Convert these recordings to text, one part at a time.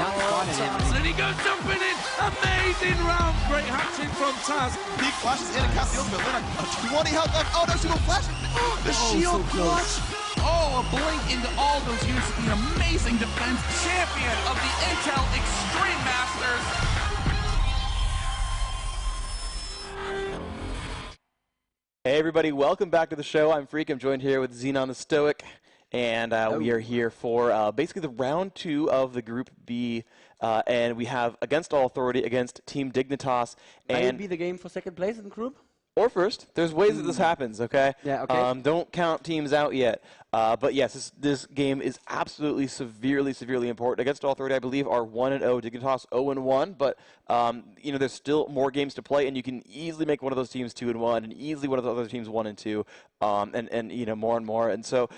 Young fun and he goes jumping in. Amazing round. Great hat-trick from Taz. Peak flashes in and Cassiopeia. Luna, 20 health left. Oh no, she will flash. The shield clutch. Oh, a blink into all those units with the amazing defense. Champion of the Intel Extreme Masters. Hey everybody, welcome back to the show. I'm Freak. I'm joined here with Xenon the Stoic, and we are here for basically the round 2 of the Group B, and we have Against All Authority against Team Dignitas. Might it be the game for second place in the group? Or first. There's ways that this happens, okay? Yeah, okay. Don't count teams out yet. But yes, this game is absolutely severely important. Against All Authority, I believe, are 1-0, Dignitas 0-1, but you know, there's still more games to play, and you can easily make one of those teams 2-1, and easily one of the other teams 1-2, and you know, more and more. And so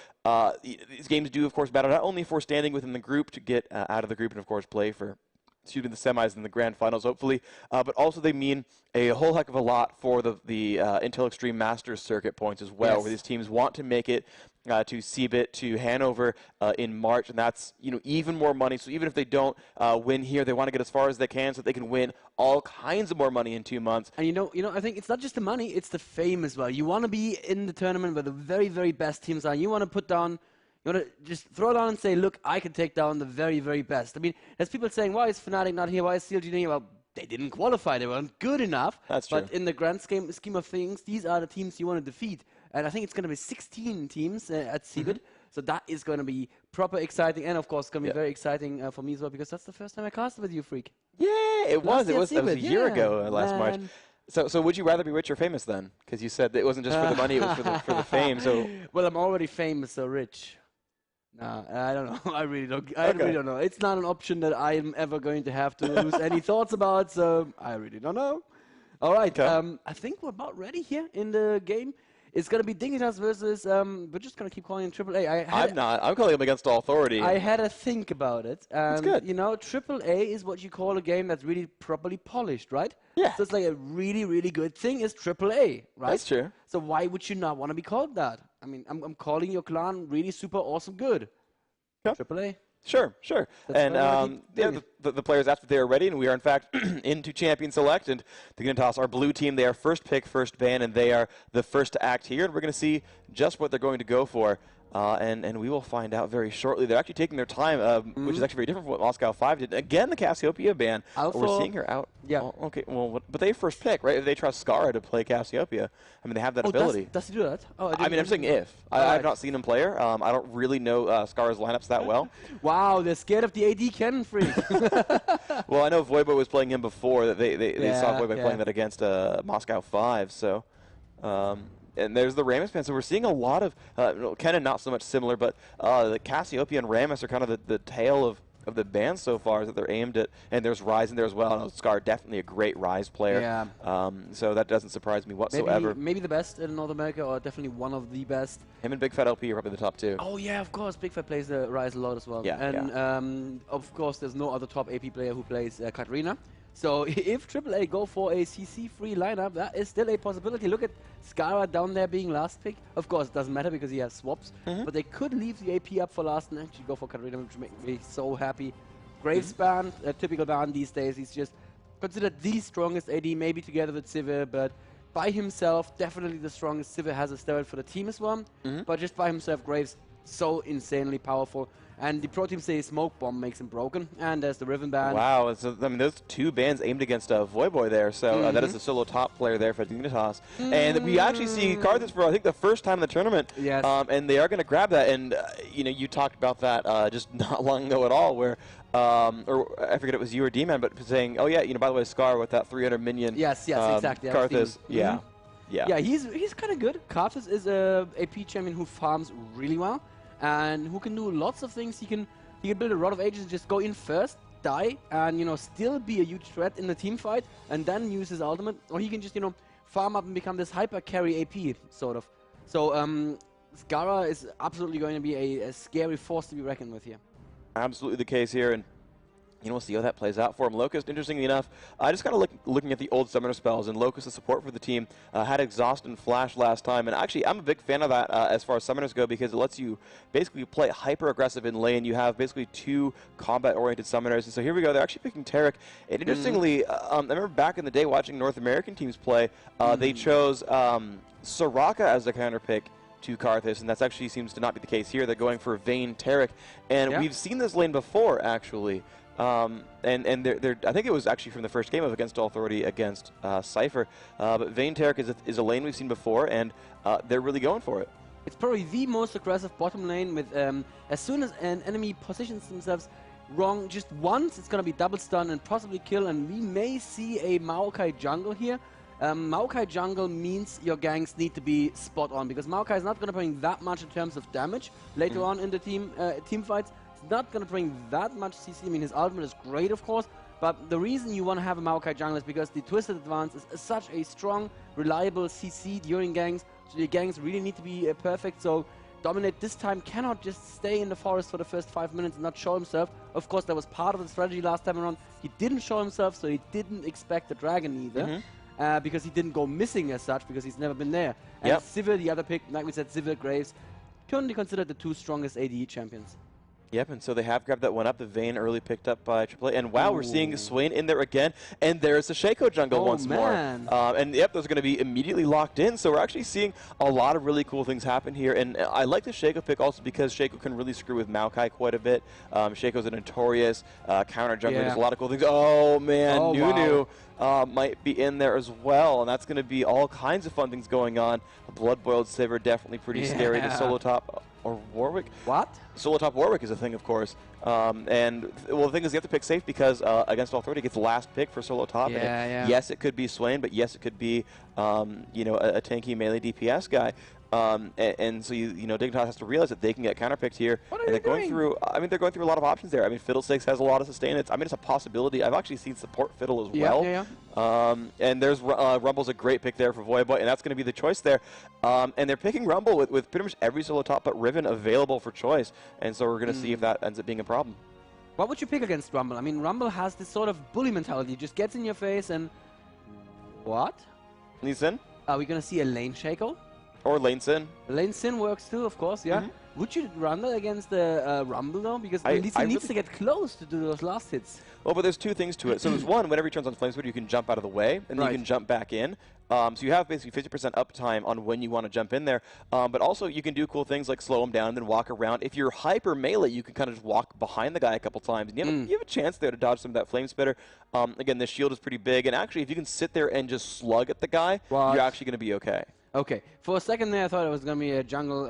these games do, of course, matter not only for standing within the group to get out of the group and, of course, play for shooting the semis and the grand finals, hopefully, but also they mean a whole heck of a lot for the Intel Extreme Masters circuit points as well, where these teams want to make it to CBIT, to Hanover in March, and that's, you know, even more money. So even if they don't win here, they want to get as far as they can so that they can win all kinds of more money in 2 months. And you know, I think it's not just the money; it's the fame as well. You want to be in the tournament where the very best teams are. You want to put down. You want to just throw it on and say, look, I can take down the very best. I mean, there's people saying, why is Fnatic not here? Why is CLG not here? Well, they didn't qualify. They weren't good enough. That's true. But in the grand scheme of things, these are the teams you want to defeat. And I think it's going to be 16 teams at CBIT. So that is going to be proper exciting. And, of course, it's going to be very exciting for me as well, because that's the first time I casted with you, Freak. Yeah, it was. It was a year ago, last March. Man. So would you rather be rich or famous then? Because you said that it wasn't just for the money, it was for the fame. So well, I'm already famous, so rich. No, I don't know. I really don't know. It's not an option that I am ever going to have to lose any thoughts about, so I really don't know. All right, I think we're about ready here in the game. It's going to be Dignitas versus, we're just going to keep calling it AAA. I'm not. I'm calling them Against All Authority. I had to think about it. That's good. You know, AAA is what you call a game that's really properly polished, right? Yeah. So it's like a really good thing is AAA, right? That's true. So why would you not want to be called that? I mean, I'm calling your clan really super awesome good. Yep. AAA. Sure. That's And the players asked if they are ready, and we are in fact into Champion Select. And the Dignitas, our blue team, they are first pick, first ban, and they are the first to act here. And we're going to see just what they're going to go for. And we will find out very shortly. They're actually taking their time, which is actually very different from what Moscow 5 did. Again, the Cassiopeia ban. We're seeing her out. Yeah. Oh, okay. Well, but they first pick, right? If they trust Skara to play Cassiopeia, I mean, they have that ability. Does he do that? Oh, I mean, I'm saying if. I've not seen him play her. I don't really know Skara's lineups that well. Wow, they're scared of the AD cannon Freak. Well, I know Voibo was playing him before. That they saw Voibo playing that against Moscow 5. So. And there's the Rammus ban. So we're seeing a lot of, kind of not so much similar, but the Cassiopeia and Rammus are kind of the tail of the band so far, that they're aimed at. And there's Ryze in there as well. And Scar, definitely a great Ryze player. Yeah. So that doesn't surprise me whatsoever. Maybe the best in North America, or definitely one of the best. Him and Big Fat LP are probably the top 2. Oh yeah, of course. Big Fat plays the Ryze a lot as well. Yeah. And of course, there's no other top AP player who plays Katarina. So if AAA go for a CC-free lineup, that is still a possibility. Look at Skara down there being last pick. Of course, it doesn't matter because he has swaps. But they could leave the AP up for last and actually go for Katarina, which would make me so happy. Graves ban, a typical ban these days. He's just considered the strongest AD, maybe together with Sivir, but by himself, definitely the strongest. Sivir has a steroid for the team as well. But just by himself, Graves, so insanely powerful. And the pro team say Smoke Bomb makes him broken. And there's the Riven ban. Wow, so, I mean, those 2 bans aimed against Voiboy there. So that is a solo top player there for Dignitas. And we actually see Karthus for, I think, the first time in the tournament. Yes. And they are going to grab that. And, you know, you talked about that just not long ago at all, where, or I forget it was you or D-Man, but saying, oh, yeah, you know, by the way, Scar with that 300 minion. Yes, exactly. Karthus, yeah. Yeah, he's kind of good. Karthus is a AP champion who farms really well. And who can do lots of things. He can build a lot of agents, just go in first, die, and you know, still be a huge threat in the team fight, and then use his ultimate. Or he can just, you know, farm up and become this hyper carry AP sort of. So Skara is absolutely going to be a scary force to be reckoned with here. Absolutely the case here, and we'll see how that plays out for him. Locust, interestingly enough, I just kind of looking at the old Summoner spells, and Locust's support for the team had Exhaust and Flash last time, and actually I'm a big fan of that as far as Summoners go, because it lets you basically play hyper-aggressive in lane. You have basically 2 combat-oriented Summoners, and so here we go. They're actually picking Taric, and interestingly, I remember back in the day watching North American teams play, they chose Soraka as the counter pick to Karthus, and that actually seems to not be the case here. They're going for Vayne Taric, and we've seen this lane before, actually. And I think it was actually from the first game of Against All Authority against Cypher. But Vayne Taric is a lane we've seen before, and they're really going for it. It's probably the most aggressive bottom lane with as soon as an enemy positions themselves wrong just once, it's going to be double stun and possibly kill, and we may see a Maokai jungle here. Maokai jungle means your ganks need to be spot on, because Maokai is not going to bring that much in terms of damage later on in the team fights. Not going to bring that much CC. I mean, his ultimate is great, of course, but the reason you want to have a Maokai jungle is because the Twisted Advance is such a strong, reliable CC during ganks, so your ganks really need to be perfect. So Dominate this time cannot just stay in the forest for the first 5 minutes and not show himself. Of course, that was part of the strategy last time around. He didn't show himself, so he didn't expect the dragon either. Because he didn't go missing as such, because he's never been there. And Sivir, the other pick, like we said, Sivir, Graves, currently considered the 2 strongest ADE champions. Yep, and so they have grabbed that one up. The Vayne early picked up by AAA. And wow, we're seeing Swain in there again. And there's the Shaco jungle once more. And yep, those are going to be immediately locked in. So we're actually seeing a lot of really cool things happen here. And I like the Shaco pick also because Shaco can really screw with Maokai quite a bit. Shaco's a notorious counter jungler. There's a lot of cool things. Oh, man, Nunu. Might be in there as well, and that's going to be all kinds of fun things going on. A Blood-Boiled Sivir, definitely pretty scary. The solo top, or Warwick? What? Solo top Warwick is a thing, of course. Well, the thing is you have to pick safe because Against All Authority gets the last pick for solo top. Yes, it could be Swain, but yes, it could be you know, a tanky melee DPS guy. And so you know, Dignitas has to realize that they can get counterpicked here. What are and they they're going doing? through. I mean, they're going through a lot of options there. I mean, Fiddlesticks has a lot of sustain. I mean, it's a possibility. I've actually seen support Fiddle as well. And there's Rumble's a great pick there for Voyboy, and that's going to be the choice there. And they're picking Rumble with pretty much every solo top but Riven available for choice. And so we're going to see if that ends up being a problem. What would you pick against Rumble? I mean, Rumble has this sort of bully mentality. Just gets in your face and... What? Lee Sin? Are we going to see a lane Shaco? Or Lane Sin. Lane Sin works too, of course, Would you run that against the Rumble, though? Because Lee Sin needs to get close to do those last hits. Well, but there's 2 things to it. So there's one, whenever he turns on Flame Spitter, you can jump out of the way, and then you can jump back in. So you have basically 50% uptime on when you want to jump in there. But also, you can do cool things like slow him down and then walk around. If you're hyper melee, you can kind of just walk behind the guy a couple times. And you have a chance there to dodge some of that Flame Spitter. Again, the shield is pretty big. And actually, if you can sit there and just slug at the guy, you're actually going to be okay. Okay, for a second there I thought it was going to be a jungle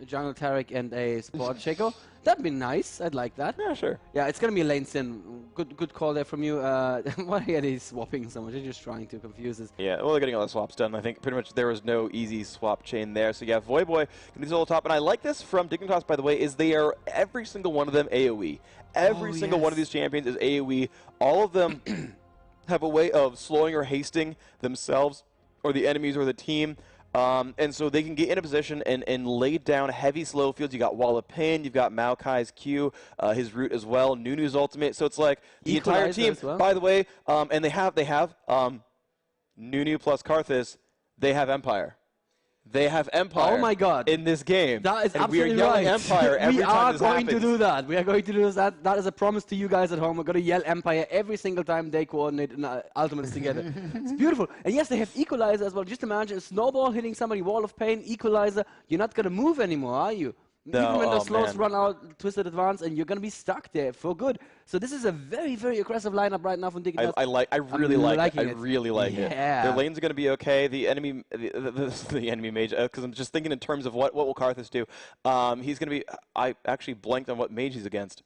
Taric and a Sport Shaco. That'd be nice, I'd like that. Yeah, sure. Yeah, it's going to be a Lane Sin. Good call there from you. Why are they swapping so much? They're just trying to confuse us. Yeah, well, they're getting all the swaps done. I think pretty much there was no easy swap chain there. So yeah, Voyboy can do solo top. And I like this from Dignitas, by the way, is they are, every single one of them, AoE. Every single one of these champions is AoE. All of them have a way of slowing or hasting themselves or the enemies or the team. And so they can get in a position and lay down heavy slow fields. You got Wall of Pain, you've got Maokai's Q, his root as well, Nunu's ultimate. So it's like the entire team, by the way, and they have Nunu plus Karthus, they have Empire. They have Empire. Oh my God! In this game, that is absolutely we are yelling right. Empire every time this happens. We are going to do that. We are going to do that. That is a promise to you guys at home. We're going to yell Empire every single time they coordinate ultimates together. It's beautiful. And yes, they have Equalizer as well. Just imagine a snowball hitting somebody, Wall of Pain, Equalizer. You're not going to move anymore, are you? No, even when those slows run out, Twisted Advance, and you're going to be stuck there for good. So this is a very, very aggressive lineup right now from Dignitas. I really like it. I really like it. Yeah. Their lanes are going to be okay. The enemy, the enemy mage, because I'm just thinking in terms of what will Karthus do. He's going to be. I actually blanked on what mage he's against.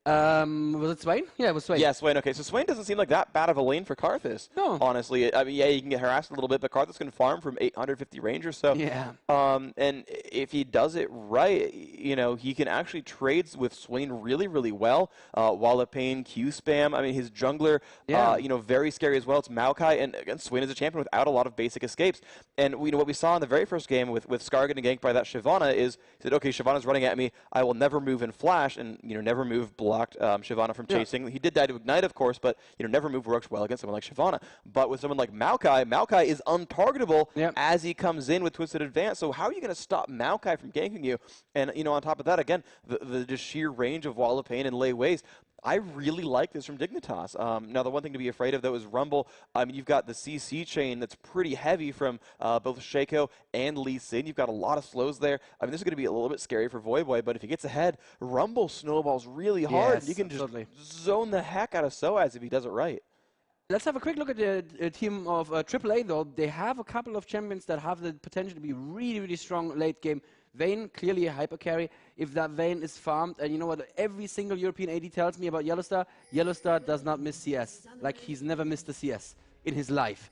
Was it Swain? Yeah, it was Swain. Yeah, Swain. Okay, so Swain doesn't seem like that bad of a lane for Karthus. No. Honestly, I mean, yeah, you can get harassed a little bit, but Karthus can farm from 850 range or so. Yeah. And if he does it right, you know, he can actually trade with Swain really, really well. Wall of Pain, Q spam. I mean, his jungler, you know, very scary as well. It's Maokai, and again, Swain is a champion without a lot of basic escapes. And you know what we saw in the very first game with Scar getting ganked by that Shyvana is he said, okay, Shyvana's running at me. I will never move in flash, and you know, never move blood blocked Shyvana from chasing. He did that to Ignite, of course, but never move works well against someone like Shyvana. But with someone like Maokai is untargetable as he comes in with Twisted Advance. So how are you going to stop Maokai from ganking you? And on top of that, again, the just sheer range of Wall of Pain and Lay Waste. I really like this from Dignitas. Now, the one thing to be afraid of, though, is Rumble. I mean, you've got the CC chain that's pretty heavy from both Shaco and Lee Sin. You've got a lot of slows there. I mean, this is going to be a little bit scary for Voyboy, but if he gets ahead, Rumble snowballs really hard. Yes, you can just absolutely. zone the heck out of Soaz if he does it right. Let's have a quick look at the team of AAA, though. They have a couple of champions that have the potential to be really, really strong late game. Vayne, clearly a hyper carry. If that Vayne is farmed, and you know what every single European AD tells me about Yellowstar? Yellowstar does not miss CS. Like, he's never missed a CS in his life.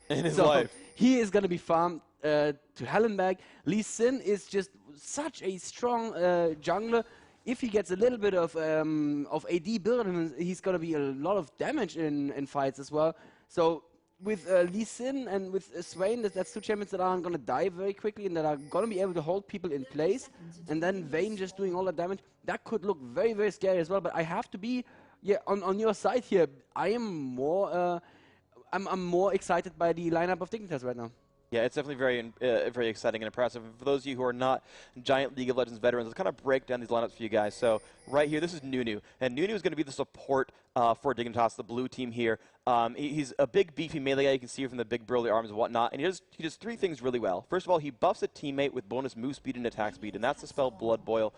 He is going to be farmed to hell and back. Lee Sin is just such a strong jungler. If he gets a little bit of AD build on him, he's going to be a lot of damage in fights as well. So with Lee Sin and with Swain, that's two champions that aren't going to die very quickly and that are going to be able to hold people in place. And then Vayne just doing all the damage. That could look very, very scary as well. But I have to be on your side here. I am more I'm more excited by the lineup of Dignitas right now. Yeah, it's definitely very exciting and impressive. And for those of you who are not giant League of Legends veterans, let's kind of break down these lineups for you guys. So right here, this is Nunu. And Nunu is going to be the support for Dignitas, the blue team here. He's a big, beefy melee guy. You can see from the big burly arms and whatnot. And he does three things really well. First of all, he buffs a teammate with bonus move speed and attack speed. And that's the spell Blood Boil.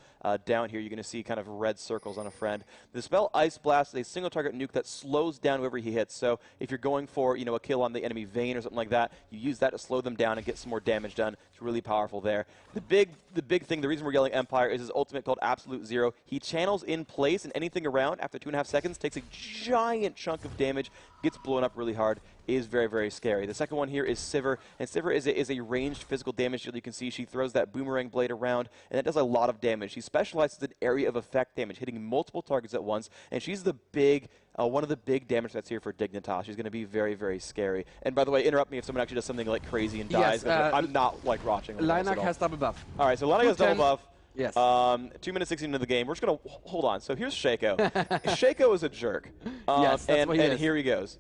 Down here, you're going to see kind of red circles on a friend. The spell Ice Blast is a single target nuke that slows down whoever he hits. So if you're going for a kill on the enemy Vayne or something like that, you use that to slow them down and get some more damage done. It's really powerful there. The big thing, the reason we're yelling Empire, is his ultimate called Absolute Zero. He channels in place, and anything around after 2.5 seconds takes a giant chunk of damage, gets blown up really hard, is very, very scary. The second one here is Sivir, and Sivir is a ranged physical damage shield. You can see she throws that boomerang blade around, and that does a lot of damage. She specializes in area of effect damage, hitting multiple targets at once, and she's the one of the big damage that's here for Dignitas. She's going to be very, very scary. And by the way, interrupt me if someone actually does something like crazy and dies. I'm not like watching. Linak has double buff. All right, so Linak has double buff. Yes. 2 minutes 16 into the game. We're just going to hold on. So here's Shaco. Shaco is a jerk. Yes, that's what he is. And here he goes.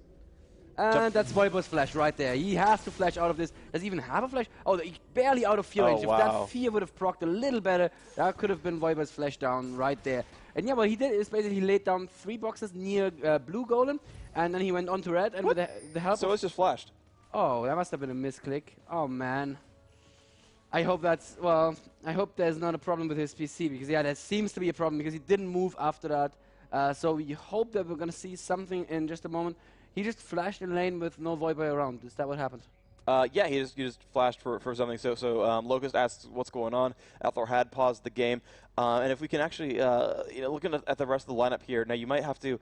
And that's Voibo's flash right there. He has to flash out of this. Does he even have a flash? Oh, he's barely out of fear range. Wow. If that fear would have procced a little better, that could have been Voibo's flash down right there. And yeah, what he did is basically he laid down 3 boxes near blue golem, and then he went on to red, and with the help So it's just flashed. Oh, that must have been a misclick. Oh, man. I hope that's, well, I hope there's not a problem with his PC, because yeah, there seems to be a problem, because he didn't move after that. So we hope that we're going to see something in just a moment. He just flashed in lane with no Voidboy around. Is that what happened? Yeah, he just flashed for something. So Locust asks what's going on. Althor had paused the game, and if we can actually, looking at the rest of the lineup here. Now you might have to.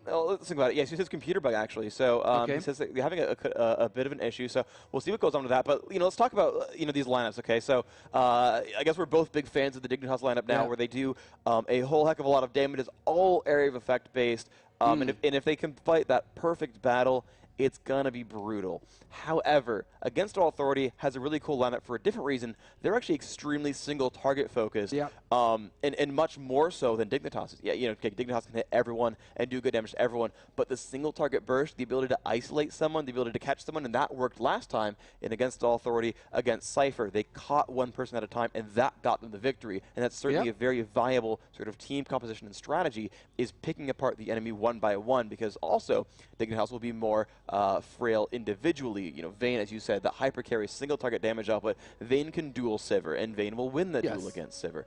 Let's think about it. Yes, he says computer bug actually. So he says that you're having a bit of an issue. So we'll see what goes on with that. But let's talk about these lineups. Okay, so I guess we're both big fans of the Dignitas lineup now, where they do a whole heck of a lot of damage. It's all area of effect based. And if they can fight that perfect battle, it's going to be brutal. However, Against All Authority has a really cool lineup for a different reason. They're actually extremely single target focused, and much more so than Dignitas. Yeah, Dignitas can hit everyone and do good damage to everyone, but the single target burst, the ability to isolate someone, the ability to catch someone, and that worked last time in Against All Authority against Cypher. They caught one person at a time, and that got them the victory. And that's certainly a very viable sort of team composition and strategy, is picking apart the enemy one by one, because also Dignitas will be more frail individually. Vayne, as you said, that hyper carries single target damage output. Vayne can duel Sivir, and Vayne will win the duel against Sivir.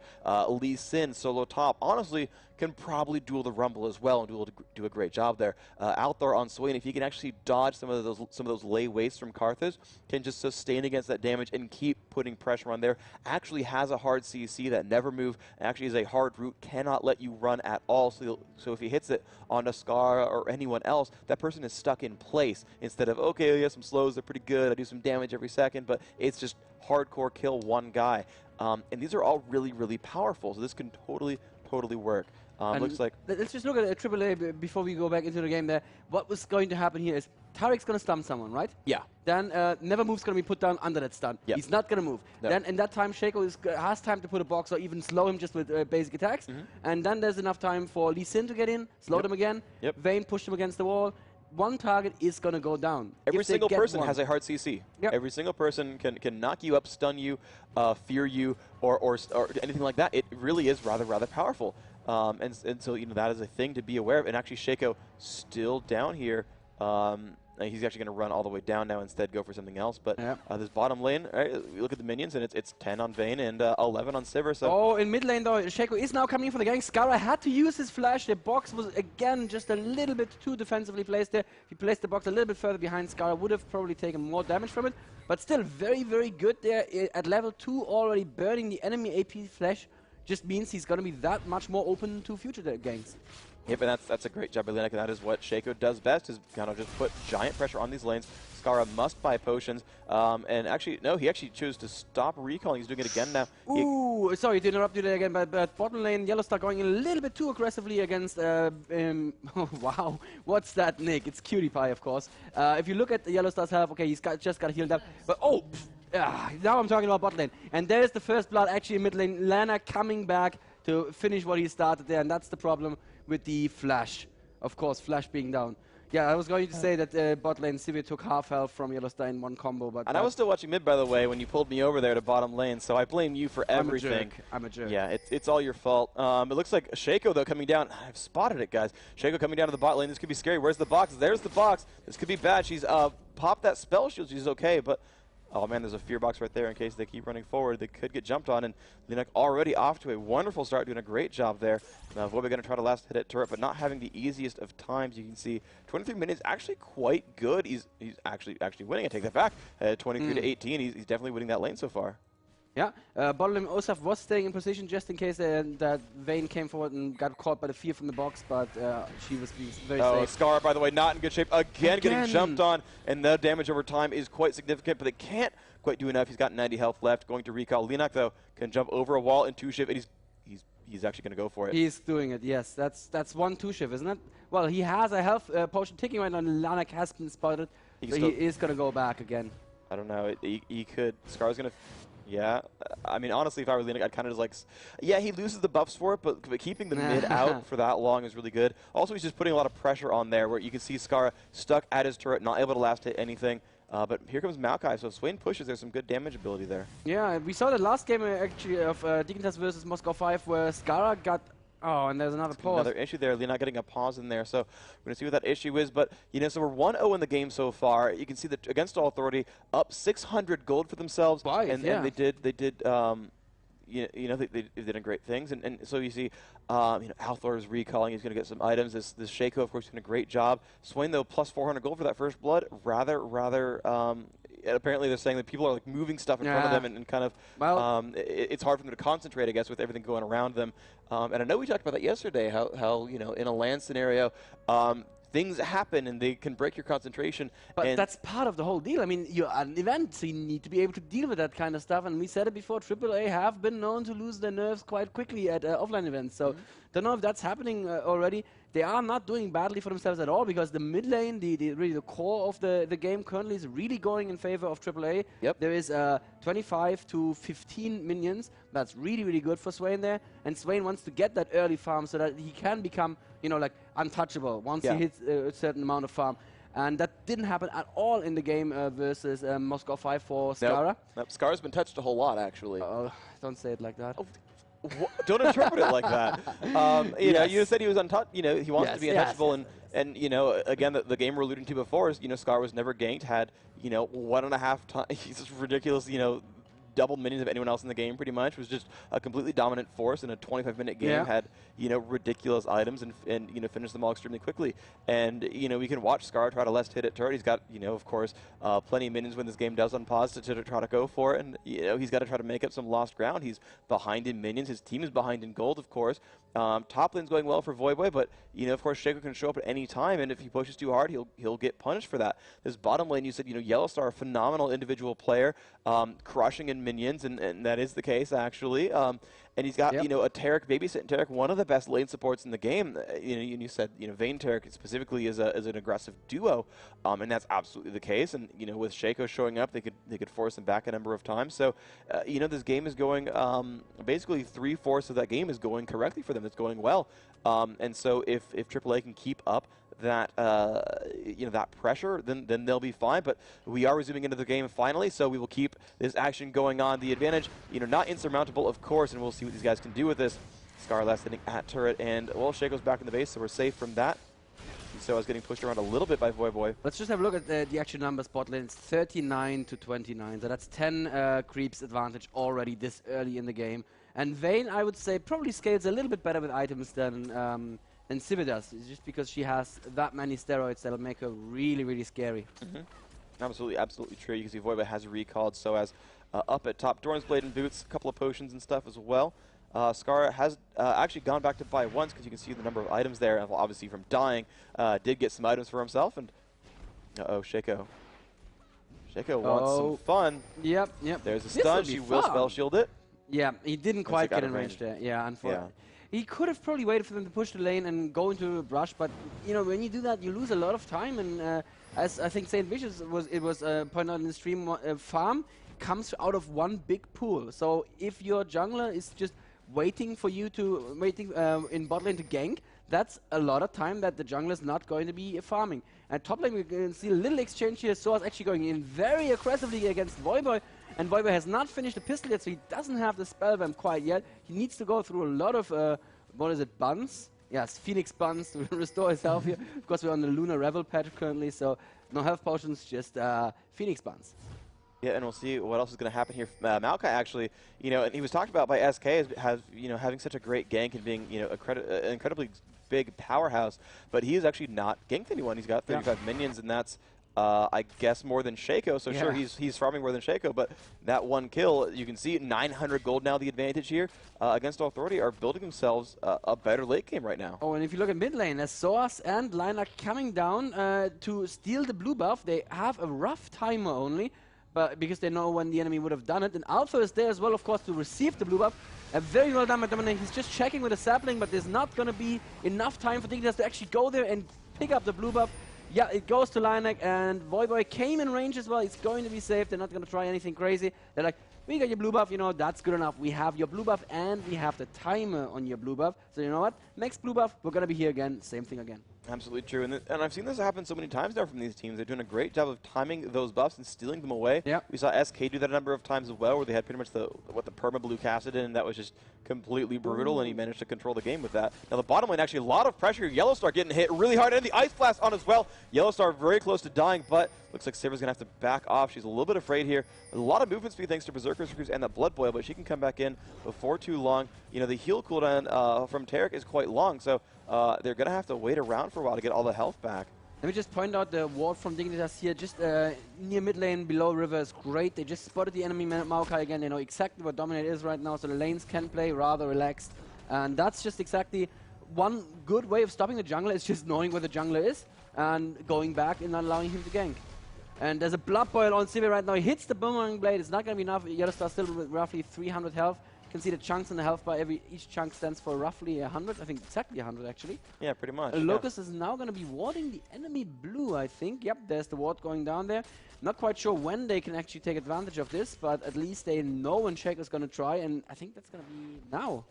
Lee Sin, solo top, honestly, can probably duel the Rumble as well and do a great job there. Althor on Swain, if he can actually dodge some of those lay wastes from Karthus, can just sustain against that damage and keep putting pressure on there. Actually has a hard CC that never move. Actually is a hard route, cannot let you run at all. So if he hits it on a Scar or anyone else, that person is stuck in place instead of, okay, he has some slows, they're pretty good, I do some damage every second, but it's just hardcore kill one guy. And these are all really, really powerful, so this can totally work. Looks like. Let's just look at AAA before we go back into the game there. What was going to happen here is Tarek's going to stun someone, right? Yeah. Then Nevermove's going to be put down under that stun. Yep. He's not going to move. Yep. Then in that time, Shaco has time to put a box or even slow him just with basic attacks. And then there's enough time for Lee Sin to get in, slow them again. Vayne push them against the wall. One target is going to go down. Every single person has a hard CC. Yep. Every single person can knock you up, stun you, fear you, or anything like that. It really is rather powerful. And so that is a thing to be aware of. And actually, Shaco still down here. He's actually going to run all the way down now, instead go for something else. But this bottom lane, right, we look at the minions, and it's 10 on Vayne and 11 on Sivir. So in mid lane, though, Shaco is now coming in for the gang. Skara had to use his flash. The box was, again, just a little bit too defensively placed there. If he placed the box a little bit further behind, Skara would have probably taken more damage from it. But still very good there. At level 2, already burning the enemy AP flash just means he's going to be that much more open to future ganks. Yep, and that's a great job by Linak, and that is what Shaco does best, is kind of just put giant pressure on these lanes. Skara must buy potions, and actually, no, he actually chose to stop recalling. He's doing it again now. Ooh, sorry to interrupt you there again, but bottom lane, Yellowstar going a little bit too aggressively against, oh, wow, what's that, Nick? It's Cutie Pie, of course. If you look at Yellowstar's health, okay, he's just got healed up, but oh, now I'm talking about bot lane. And there's the first blood actually in mid lane. Lana coming back to finish what he started there, and that's the problem with the flash. Of course, flash being down. Yeah, I was going to say that bot lane Sivir took half health from Yellowstar in one combo, but... And I was still watching mid, by the way, when you pulled me over there to bottom lane, so I blame you for everything. I'm a jerk. Yeah, it's all your fault. It looks like Shaco, though, coming down. I've spotted it, guys. Shaco coming down to the bot lane. This could be scary. Where's the box? There's the box. This could be bad. She's popped that spell shield. She's okay, but... Oh man, there's a fear box right there in case they keep running forward. They could get jumped on, and Linak already off to a wonderful start, doing a great job there. Now Void going to try to last hit at turret, but not having the easiest of times. You can see 23 minutes actually quite good. He's actually winning. I take that back. 23 to 18. He's definitely winning that lane so far. Yeah, bottom lane Osaf was staying in position just in case that Vayne came forward and got caught by the fear from the box, but she was very safe. Scar, by the way, not in good shape. Again, getting jumped on, and the damage over time is quite significant, but they can't quite do enough. He's got 90 health left, going to recall. Linak, though, can jump over a wall in 2-shift, and he's actually going to go for it. He's doing it, yes. That's one 2-shift, isn't it? Well, he has a health potion ticking right now, and Linak has been spotted, so he is going to go back again. I don't know. He could. Scar's going to... Yeah, I mean, honestly, if I were Linak, I'd kind of just like... Yeah, he loses the buffs for it, but keeping the mid out for that long is really good. Also, he's just putting a lot of pressure on there, where you can see Skara stuck at his turret, not able to last hit anything. But here comes Maokai, so if Swain pushes, there's some good damage ability there. Yeah, we saw the last game, actually, of Dignitas versus Moscow 5, where Skara got... Oh, and there's another pause. Another issue there. Linak getting a pause in there. So we're going to see what that issue is. But, so we're 1-0 in the game so far. You can see that Against All Authority up 600 gold for themselves. And they did great things. And so you see, Althor is recalling. He's going to get some items. This Shaco, of course, doing a great job. Swain, though, plus 400 gold for that first blood. Apparently they're saying that people are like moving stuff in front of them and kind of, it's hard for them to concentrate, I guess, with everything going around them. And I know we talked about that yesterday, how in a LAN scenario, things happen and they can break your concentration. But that's part of the whole deal. I mean, you're at an event, so you need to be able to deal with that kind of stuff. And we said it before, AAA have been known to lose their nerves quite quickly at offline events. So don't know if that's happening already. They are not doing badly for themselves at all, because the mid lane, really the core of the game currently is really going in favor of AAA. Yep. There is 25 to 15 minions. That's really good for Swain there. And Swain wants to get that early farm so that he can become, like untouchable once he hits a certain amount of farm. And that didn't happen at all in the game versus Moscow 5 for Skara. Nope. Skara's been touched a whole lot, actually. Don't say it like that. Oh. Don't interpret it like that. You said he was untouched. He wants to be untouchable, and again, the game we're alluding to before is, Scar was never ganked, had 1.5 times. He's just ridiculous. Double minions of anyone else in the game, pretty much. Was just a completely dominant force in a 25-minute game. Had ridiculous items and finished them all extremely quickly. And we can watch Scar try to last hit at turret. He's got of course plenty of minions when this game does unpause to try to go for it. And he's got to try to make up some lost ground. He's behind in minions. His team is behind in gold, of course. Top lane's going well for Void, but of course Shaco can show up at any time, and if he pushes too hard, he'll get punished for that. This bottom lane, you said Yellowstar, a phenomenal individual player, crushing in minions, and that is the case, actually. And he's got, a Taric babysitting Taric, one of the best lane supports in the game. And you said, Vayne Taric specifically is an aggressive duo, and that's absolutely the case. And, with Shaco showing up, they could force him back a number of times. So, this game is going, basically 3/4 of that game is going correctly for them. It's going well. And so if AAA can keep up that that pressure, then they'll be fine. But we are resuming into the game finally, so we will keep this action going on. The advantage, not insurmountable, of course, and we'll see what these guys can do with this. Scarlett hitting at turret, and well, Shaco's back in the base, so we're safe from that. So I was getting pushed around a little bit by Voyboy. Let's just have a look at the actual numbers. Bot lane. It's 39 to 29, so that's 10 creeps advantage already this early in the game. And Vayne, I would say, probably scales a little bit better with items than Sivir does. It's just because she has that many steroids that'll make her really, really scary. Absolutely, absolutely true. You can see Voyboy has recalled, so as up at top, Dorn's Blade and Boots, a couple of potions and stuff as well. Scar has actually gone back to buy once, because you can see the number of items there, and obviously from dying, did get some items for himself, and uh-oh, Shaco. Shaco wants some fun. Yep. There's a stun, she will spell shield it. Yeah, he didn't quite get in range there. Yeah, unfortunately. He could have probably waited for them to push the lane and go into a brush, but when you do that, you lose a lot of time. And as I think Saint Vicious was pointed out in the stream, farm comes out of one big pool. So if your jungler is just waiting for you to in bot lane to gank, that's a lot of time that the jungler is not going to be farming. At top lane, we can see a little exchange here. Soa's actually going in very aggressively against Voyboy. And Voyboy has not finished the pistol yet, so he doesn't have the spell vamp quite yet. He needs to go through a lot of, what is it, buns? Yes, Phoenix buns to restore his health here. Of course, we're on the Lunar Revel patch currently, so no health potions, just Phoenix buns. Yeah, and we'll see what else is going to happen here. Maokai actually, and he was talked about by SK as having such a great gank and being, an incredibly big powerhouse, but he is actually not ganked anyone. He's got 35 minions, and that's I guess more than Shaco, so sure, he's farming more than Shaco, but that one kill, you can see 900 gold now the advantage here against Authority are building themselves a better late game right now. Oh, and if you look at mid lane, as Soas and Line are coming down to steal the blue buff, they have a rough timer only, but because they know when the enemy would have done it. And Alpha is there as well, of course, to receive the blue buff. Very well done by Dominic. He's just checking with a sapling, but there's not going to be enough time for Dignitas to actually go there and pick up the blue buff. Yeah, it goes to Linek, and Voyboy came in range as well. He's going to be safe. They're not going to try anything crazy. They're like, we got your blue buff, that's good enough. We have your blue buff, and we have the timer on your blue buff. So you know what? Next blue buff, we're going to be here again. Same thing again. Absolutely true. And I've seen this happen so many times now from these teams. They're doing a great job of timing those buffs and stealing them away. Yep. We saw SK do that a number of times as well, where they had pretty much the perma blue casted in, and that was just completely brutal, and he managed to control the game with that. Now the bottom lane, actually a lot of pressure. Yellowstar getting hit really hard, and the Ice Blast on as well. Yellowstar very close to dying, but looks like Sivir's going to have to back off. She's a little bit afraid here. A lot of movement speed thanks to Berserker's Cruise and that Blood Boil, but she can come back in before too long. The heal cooldown from Taric is quite long, so they're going to have to wait around for a while to get all the health back. Let me just point out the ward from Dignitas here, just near mid lane, below river is great. They just spotted the enemy Maokai again. They know exactly what Dominate is right now, so the lanes can play rather relaxed. And that's just exactly one good way of stopping the jungler, is just knowing where the jungler is and going back and not allowing him to gank. And there's a Blood Boil on Sivir right now. He hits the Boomerang Blade. It's not going to be enough. Yellowstar still with roughly 300 health. You can see the chunks in the health bar. Each chunk stands for roughly 100. I think exactly 100, actually. Yeah, pretty much. Locust is now going to be warding the enemy blue, I think. Yep, there's the ward going down there. Not quite sure when they can actually take advantage of this, but at least they know when Shaco's going to try, and I think that's going to be now.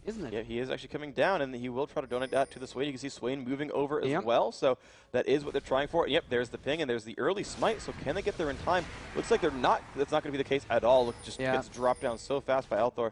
Isn't it? Yeah, he is actually coming down, and he will try to donate that to the Swain. You can see Swain moving over as well, so that is what they're trying for. Yep, there's the ping, and there's the early smite, so can they get there in time? Looks like they're not. That's not going to be the case at all. Look, just gets dropped down so fast by Althor.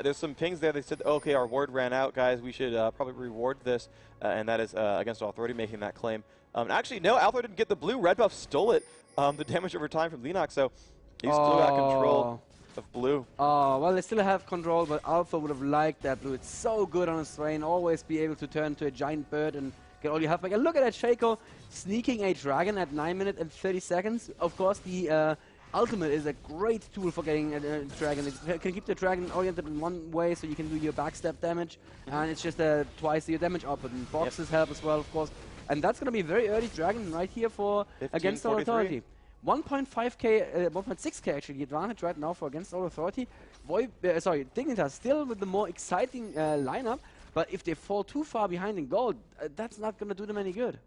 There's some pings there. They said, okay, our ward ran out, guys. We should probably reward this, and that is against Authority making that claim. Actually, no, Althor didn't get the blue. Red buff stole it, the damage over time from Lennox, so he's still got control of blue. Oh, well, they still have control, but Alpha would have liked that blue. It's so good on a Swain. Always be able to turn to a giant bird and get all your health back. And look at that Shaco sneaking a dragon at 9 minutes and 30 seconds. Of course, the ultimate is a great tool for getting a dragon. It can keep the dragon oriented in one way, so you can do your backstab damage. And it's just twice your damage output. And boxes help as well, of course. And that's going to be a very early dragon right here for against our Authority. 1.5k, 1.6k actually the advantage right now for Against All Authority. Dignitas still with the more exciting lineup, but if they fall too far behind in gold, that's not going to do them any good.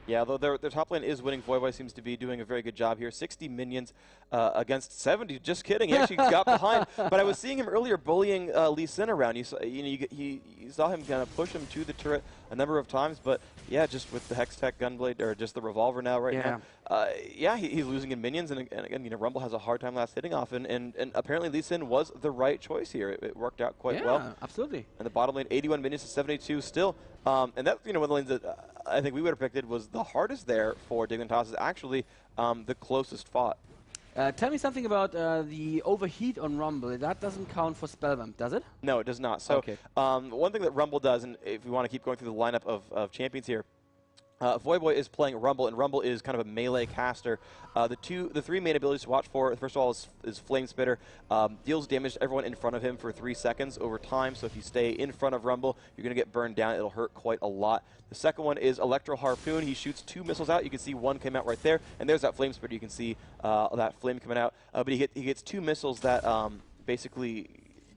Yeah, though their top lane is winning. Voivoy seems to be doing a very good job here. 60 minions against 70. Just kidding. He actually got behind. But I was seeing him earlier bullying Lee Sin around. You saw him kind of push him to the turret a number of times. But yeah, just with the Hextech Gunblade, or just the revolver now now. Yeah, he's losing in minions. And again, Rumble has a hard time last hitting off. And apparently Lee Sin was the right choice here. It worked out quite well. Yeah, absolutely. And the bottom lane, 81 minions to 72 still. And that's one of the lanes that I think we would have predicted was the hardest there for Dignitas, is actually the closest fought. Tell me something about the overheat on Rumble. That doesn't count for Spellbump, does it? No, it does not. So one thing that Rumble does, and if we want to keep going through the lineup of champions here, Voivoy is playing Rumble, and Rumble is kind of a melee caster. The three main abilities to watch for, first of all, is Flame Spitter. Deals damage to everyone in front of him for 3 seconds over time, so if you stay in front of Rumble, you're going to get burned down. It'll hurt quite a lot. The second one is Electro Harpoon. He shoots 2 missiles out. You can see one came out right there, and there's that Flame Spitter. You can see that flame coming out. But he gets 2 missiles that basically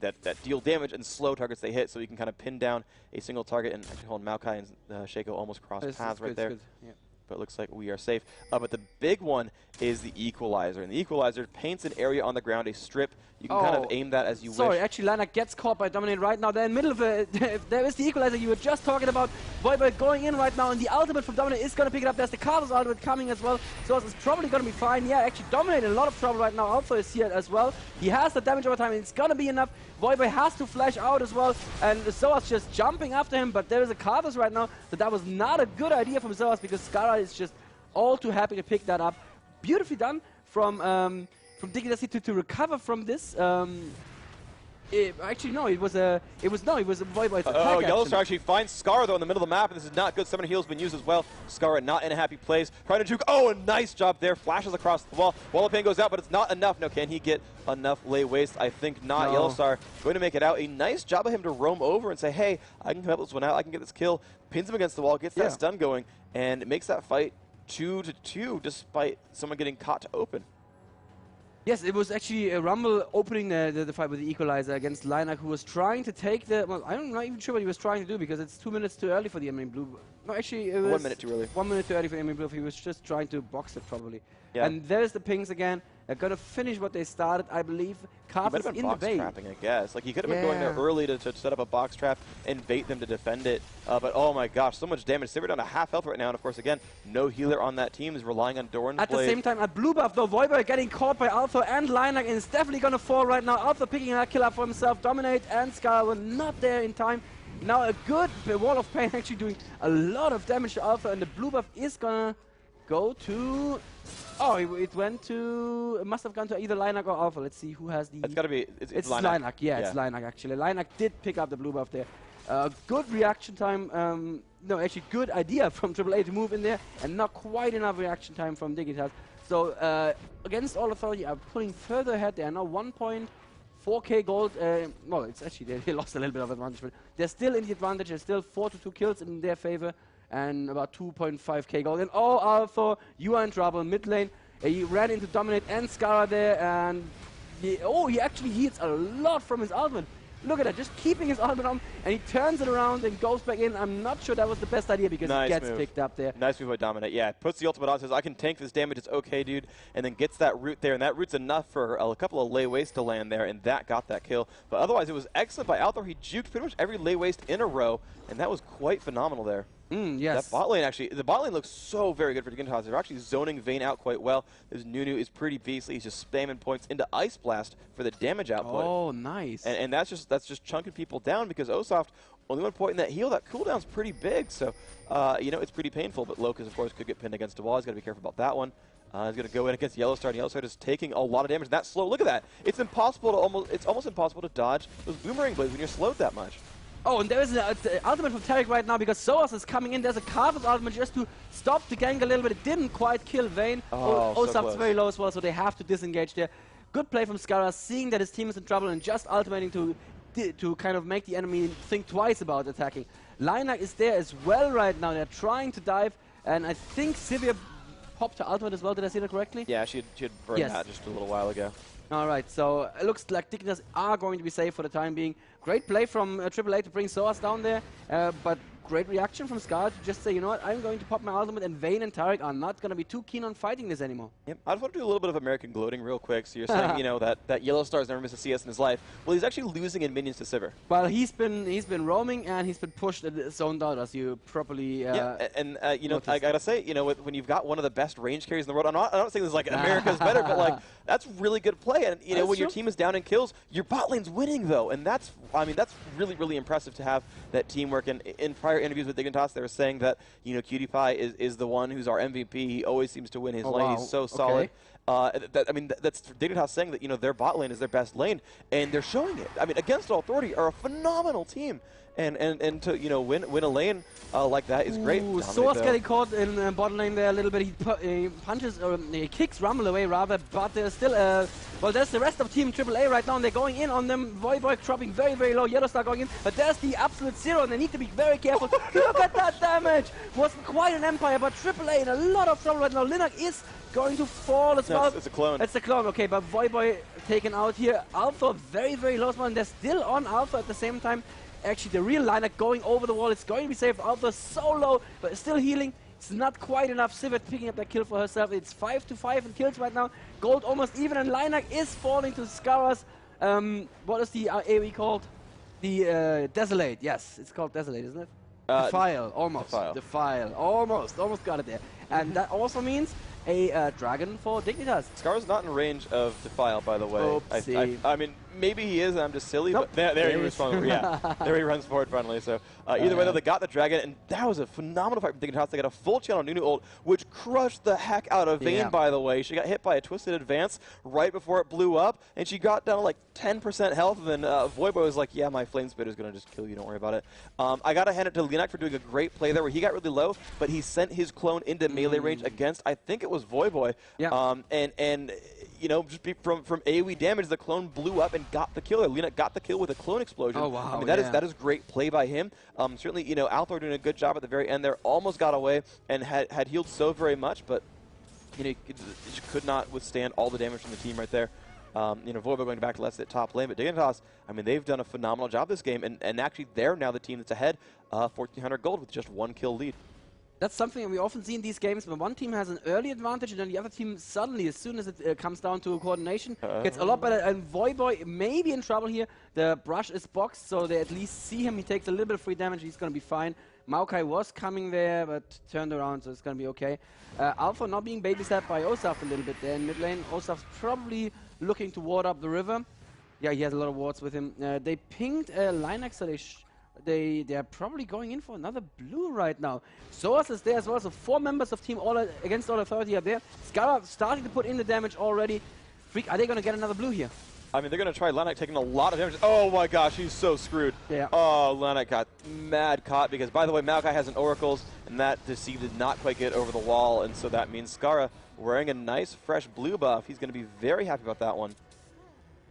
that deal damage and slow targets they hit, so you can kind of pin down a single target. And actually, hold on, Maokai and Shaco almost crossed paths right there. Yeah. But it looks like we are safe. But the big one is the Equalizer. And the Equalizer paints an area on the ground, a strip. You can kind of aim that as you wish. Sorry, actually, Lana gets caught by Dominate right now. They're in the middle of if there is the Equalizer you were just talking about. Voivoy going in right now, and the ultimate from Dominate is going to pick it up. There's the Carlos ultimate coming as well. So it's probably going to be fine. Yeah, actually, Dominate in a lot of trouble right now. Alpha is here as well. He has the damage over time, and it's going to be enough. Voivoy has to flash out as well, and Zoas just jumping after him, but there is a Carlos right now, so that was not a good idea from Zoas, because Skara is just all too happy to pick that up. Beautifully done from Dignitas to recover from this. Actually, no, it was a Voivoy's attack. Oh, Yellowstar actually finds Scar though in the middle of the map, and this is not good. Summoner Heal's been used as well. Scar not in a happy place. Trying to juke. Oh, a nice job there. Flashes across the wall. Wall of Pain goes out, but it's not enough. No, can he get enough lay waste? I think not. No. Yellowstar going to make it out. A nice job of him to roam over and say, hey, I can help this one out. I can get this kill. Pins him against the wall, gets that stun going, and it makes that fight 2-2 despite someone getting caught to open. Yes, it was actually Rumble opening the fight with the Equalizer against Linak, who was trying to take the... Well, I'm not even sure what he was trying to do, because it's 2 minutes too early for the Emerald Blue. No, actually, it was... 1 minute too early. 1 minute too early for Emerald Blue. He was just trying to box it, probably. Yeah. And there's the pings again. They're going to finish what they started, I believe. Carlos in the bait. Trapping, I guess. Like, he could have been going there early to set up a box trap and bait them to defend it. But, oh my gosh, so much damage. They're down to half health right now. And, of course, again, no healer on that team is relying on Doran's At the same time, at blue buff, though, Voivoy getting caught by Alpha and Linak, and is definitely going to fall right now. Alpha picking that kill up for himself. Dominate and Scar were not there in time. Now a good Wall of Pain actually doing a lot of damage to Alpha, and the blue buff is going to go to... Oh, it went to... It must have gone to either Linak or Alpha. Let's see who has the... It's got to be... It's Linak. Yeah, it's Linak, actually. Linak did pick up the blue buff there. Good reaction time. No, actually, good idea from AAA to move in there, and not quite enough reaction time from Dignitas. So, Against All Authority are pulling further ahead. They are now 1.4k gold. Well, it's actually... They lost a little bit of advantage, but they're still in the advantage. There's still 4-2 kills in their favor, and about 2.5k gold. And Alpha, you are in trouble. Mid lane, he ran into Dominate and Skara there, and he actually heals a lot from his ultimate. Look at that, just keeping his ultimate on, and he turns it around and goes back in. I'm not sure that was the best idea, because he gets picked up there. Nice move by Dominate. Yeah, puts the ultimate on, says, I can tank this damage, it's okay, dude, and then gets that root there, and that root's enough for a couple of lay waste to land there, and that got that kill. But otherwise, it was excellent by Althor. He juked pretty much every lay waste in a row, and that was quite phenomenal there. Yes. That bot lane actually, the bot lane looks so very good for Dignitas. They're actually zoning Vayne out quite well. This Nunu is pretty beastly. He's just spamming points into Ice Blast for the damage output. Oh, nice. And that's just chunking people down, because Osoft, only one point in that heal, that cooldown's pretty big. So, it's pretty painful. But Locus, of course, could get pinned against a wall. He's got to be careful about that one. He's going to go in against Yellowstar, and Yellowstar is taking a lot of damage. That slow, look at that. It's impossible to it's almost impossible to dodge those boomerang blades when you're slowed that much. Oh, and there is an ultimate from Tarek right now, because Zoas is coming in. There's a Carlos ultimate just to stop the gank a little bit. It didn't quite kill Vayne. Osoft's very low as well, so they have to disengage there. Good play from Skara, seeing that his team is in trouble and just ultimating to kind of make the enemy think twice about attacking. Linak is there as well right now. They're trying to dive, and I think Sivir popped her ultimate as well. Did I see that correctly? Yeah, she had burned that just a little while ago. All right, so it looks like Dignitas are going to be safe for the time being. Great play from AAA to bring Soas down there, but great reaction from Scar to just say, you know what, I'm going to pop my ultimate, and Vayne and Tarek are not going to be too keen on fighting this anymore. Yep. I just want to do a little bit of American gloating real quick. So you're saying, you know, that Yellow Star's never missed a CS in his life. Well, he's actually losing in minions to Sivir. Well, he's been roaming, and he's been pushed and zoned out, as you properly yeah, and you know, I gotta say, you know, when you've got one of the best range carries in the world, I'm not saying this is like America's better, but like that's really good play. And you know, when your team is down in kills, your bot lane's winning though, and that's, I mean, that's really impressive to have that teamwork. And in prior interviews with Dignitas, they were saying that, you know, Cutie Pie is the one who's our MVP. He always seems to win his lane. Wow. He's so solid. I mean, that's Dignitas saying that, you know, their bot lane is their best lane, and they're showing it. I mean, Against All Authority are a phenomenal team, and to, you know, win a lane like that is great. Soas getting caught in bot lane there a little bit. He punches, or he kicks Rumble away rather, but there's still well, there's the rest of Team AAA right now, and they're going in on them. Voyboy dropping very low. Yellow Star going in, but there's the absolute zero, and they need to be very careful. Look at that damage! Was quite an empire, but AAA in a lot of trouble right now. Linak is going to fall as well. It's a clone. It's a clone, okay, but Voyboy taken out here. Alpha very low spot, and they're still on Alpha at the same time. Actually, the real Linak going over the wall. It's going to be safe. Alpha so low, but still healing. It's not quite enough. Sivir picking up that kill for herself. It's 5-5 in kills right now. Gold almost even, and Linak is falling to Scara's, what is the AoE called? The Desolate. Yes, it's called Desolate, isn't it? Defile, almost. Defile, almost got it there. And that also means a dragon for Dignitas. Scar's not in range of Defile, by the way. I mean, maybe he is, and I'm just silly, nope. But there he runs forward. Yeah, there he runs forward finally. So either way, though, they got the dragon, and that was a phenomenal fight from Dignitas. They got a full channel Nunu ult, which crushed the heck out of Vayne, by the way. She got hit by a twisted advance right before it blew up, and she got down to like 10% health, and then Voyboy was like, yeah, my flame spit is going to just kill you, don't worry about it. I got to hand it to Linak for doing a great play there, where he got really low, but he sent his clone into melee range against, I think it was Voyboy. Yeah. And you know, just from AoE damage, the clone blew up and got the kill. Linak got the kill with a clone explosion. Oh, wow. I mean, that is great play by him. Certainly, you know, Althor doing a good job at the very end there. Almost got away and had healed so very much, but, you know, he could not withstand all the damage from the team right there. You know, Voyboy going back to less at top lane, but Dignitas, I mean, they've done a phenomenal job this game, and actually they're now the team that's ahead, 1,400 gold with just 1 kill lead. That's something we often see in these games, when one team has an early advantage and then the other team suddenly, as soon as it comes down to coordination, gets a lot better. And Voyboy may be in trouble here. The brush is boxed, so they at least see him. He takes a little bit of free damage. He's going to be fine. Maokai was coming there, but turned around, so it's going to be okay. Alpha not being babysat by Osaf a little bit there in mid lane. Osaf's probably looking to ward up the river. Yeah, he has a lot of wards with him. They pinged Linak, so they're probably going in for another blue right now. Soas is there as well, so 4 members of Team Against All Authority are there. Scara starting to put in the damage already. Freak, are they going to get another blue here? I mean, they're going to try Linak taking a lot of damage. Oh my gosh, he's so screwed. Yeah. Oh, Linak got mad caught because, by the way, Maokai has an Oracles, and that Deceive did not quite get over the wall, and so that means Scara wearing a nice, fresh blue buff. He's going to be very happy about that one.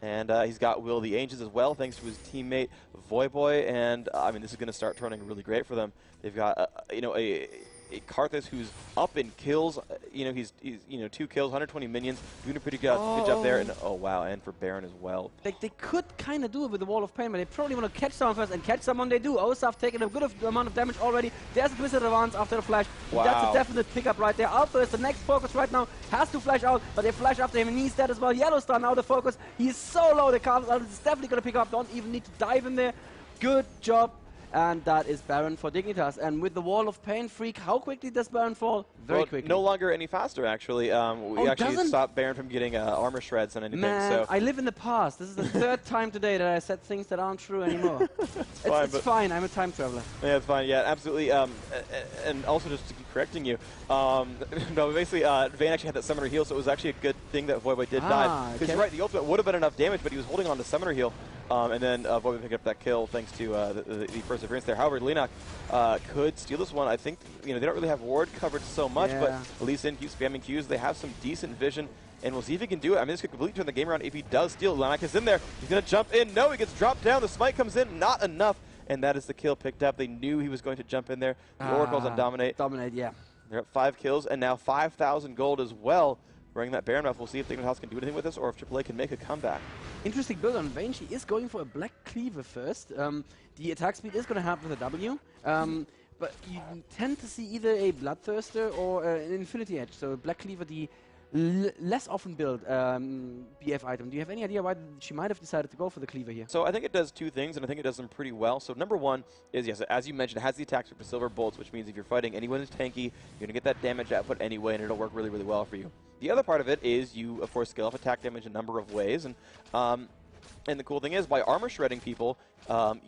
And he's got Will the Ancients as well, thanks to his teammate Voyboy. And I mean, this is going to start turning really great for them. They've got you know, a Karthus who's up in kills. You know, he's you know, 2 kills, 120 minions, doing a pretty good job there. And oh wow, and for Baron as well. Like, they could kind of do it with the Wall of Pain, but they probably want to catch someone first, and catch someone they do. Osaf taking a good amount of damage already. There's a Twisted Advance after the flash. Wow. That's a definite pickup right there. Alpha is the next focus right now. Has to flash out, but they flash after him, and he's dead as well. Yellow Star now the focus. He's so low, the Karthus is definitely going to pick up. Don't even need to dive in there. Good job. And that is Baron for Dignitas. And with the Wall of Pain, Freak, how quickly does Baron fall? Very quickly. No longer any faster, actually. We actually stopped Baron from getting armor shreds and anything. Man, so I live in the past. This is the 3rd time today that I said things that aren't true anymore. It's fine. I'm a time traveler. Yeah, it's fine. Yeah, absolutely. And also, just to keep correcting you, no, basically, Vayne actually had that Summoner heal, so it was actually a good thing that Voyboy did dive. Because you're right, the ultimate would have been enough damage, but he was holding on to Summoner heal. And then Voyboy picked up that kill thanks to the perseverance there. However, Linak could steal this one. I think, you know, they don't really have ward coverage so much, but at least in Q spamming Qs, they have some decent vision. And we'll see if he can do it. I mean, this could completely turn the game around if he does steal. Linak is in there. He's going to jump in. No, he gets dropped down. The smite comes in. Not enough. And that is the kill picked up. They knew he was going to jump in there. The Oracle's on Dominate. Dominate, yeah. They're at 5 kills and now 5,000 gold as well. Wearing that Baron buff, we'll see if Dignitas can do anything with this or if AAA can make a comeback. Interesting build on Vayne. She is going for a Black Cleaver first. The attack speed is going to help with a W. But you tend to see either a Bloodthirster or an Infinity Edge. So Black Cleaver, the less often built BF item. Do you have any idea why she might have decided to go for the Cleaver here? So I think it does 2 things, and I think it does them pretty well. So number 1 is, yes, as you mentioned, it has the attack for Silver Bolts, which means if you're fighting anyone who's tanky, you're going to get that damage output anyway, and it'll work really, really well for you. The other part of it is you, of course, scale up attack damage a number of ways, and the cool thing is, by armor shredding people,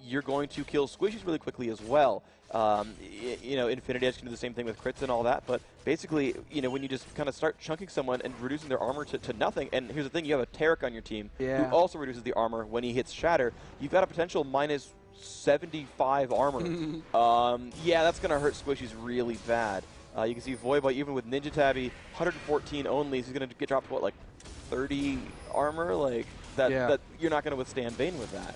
you're going to kill squishies really quickly as well. You know, Infinity Edge can do the same thing with crits and all that, but basically, you know, when you just kind of start chunking someone and reducing their armor to nothing, and here's the thing, you have a Taric on your team who also reduces the armor when he hits Shatter, you've got a potential minus 75 armor. Yeah, that's going to hurt squishies really bad. You can see Voyboy, even with Ninja Tabby, 114 only, so he's going to get dropped to, what, like 30 armor? Like, that you're not going to withstand Vayne with that.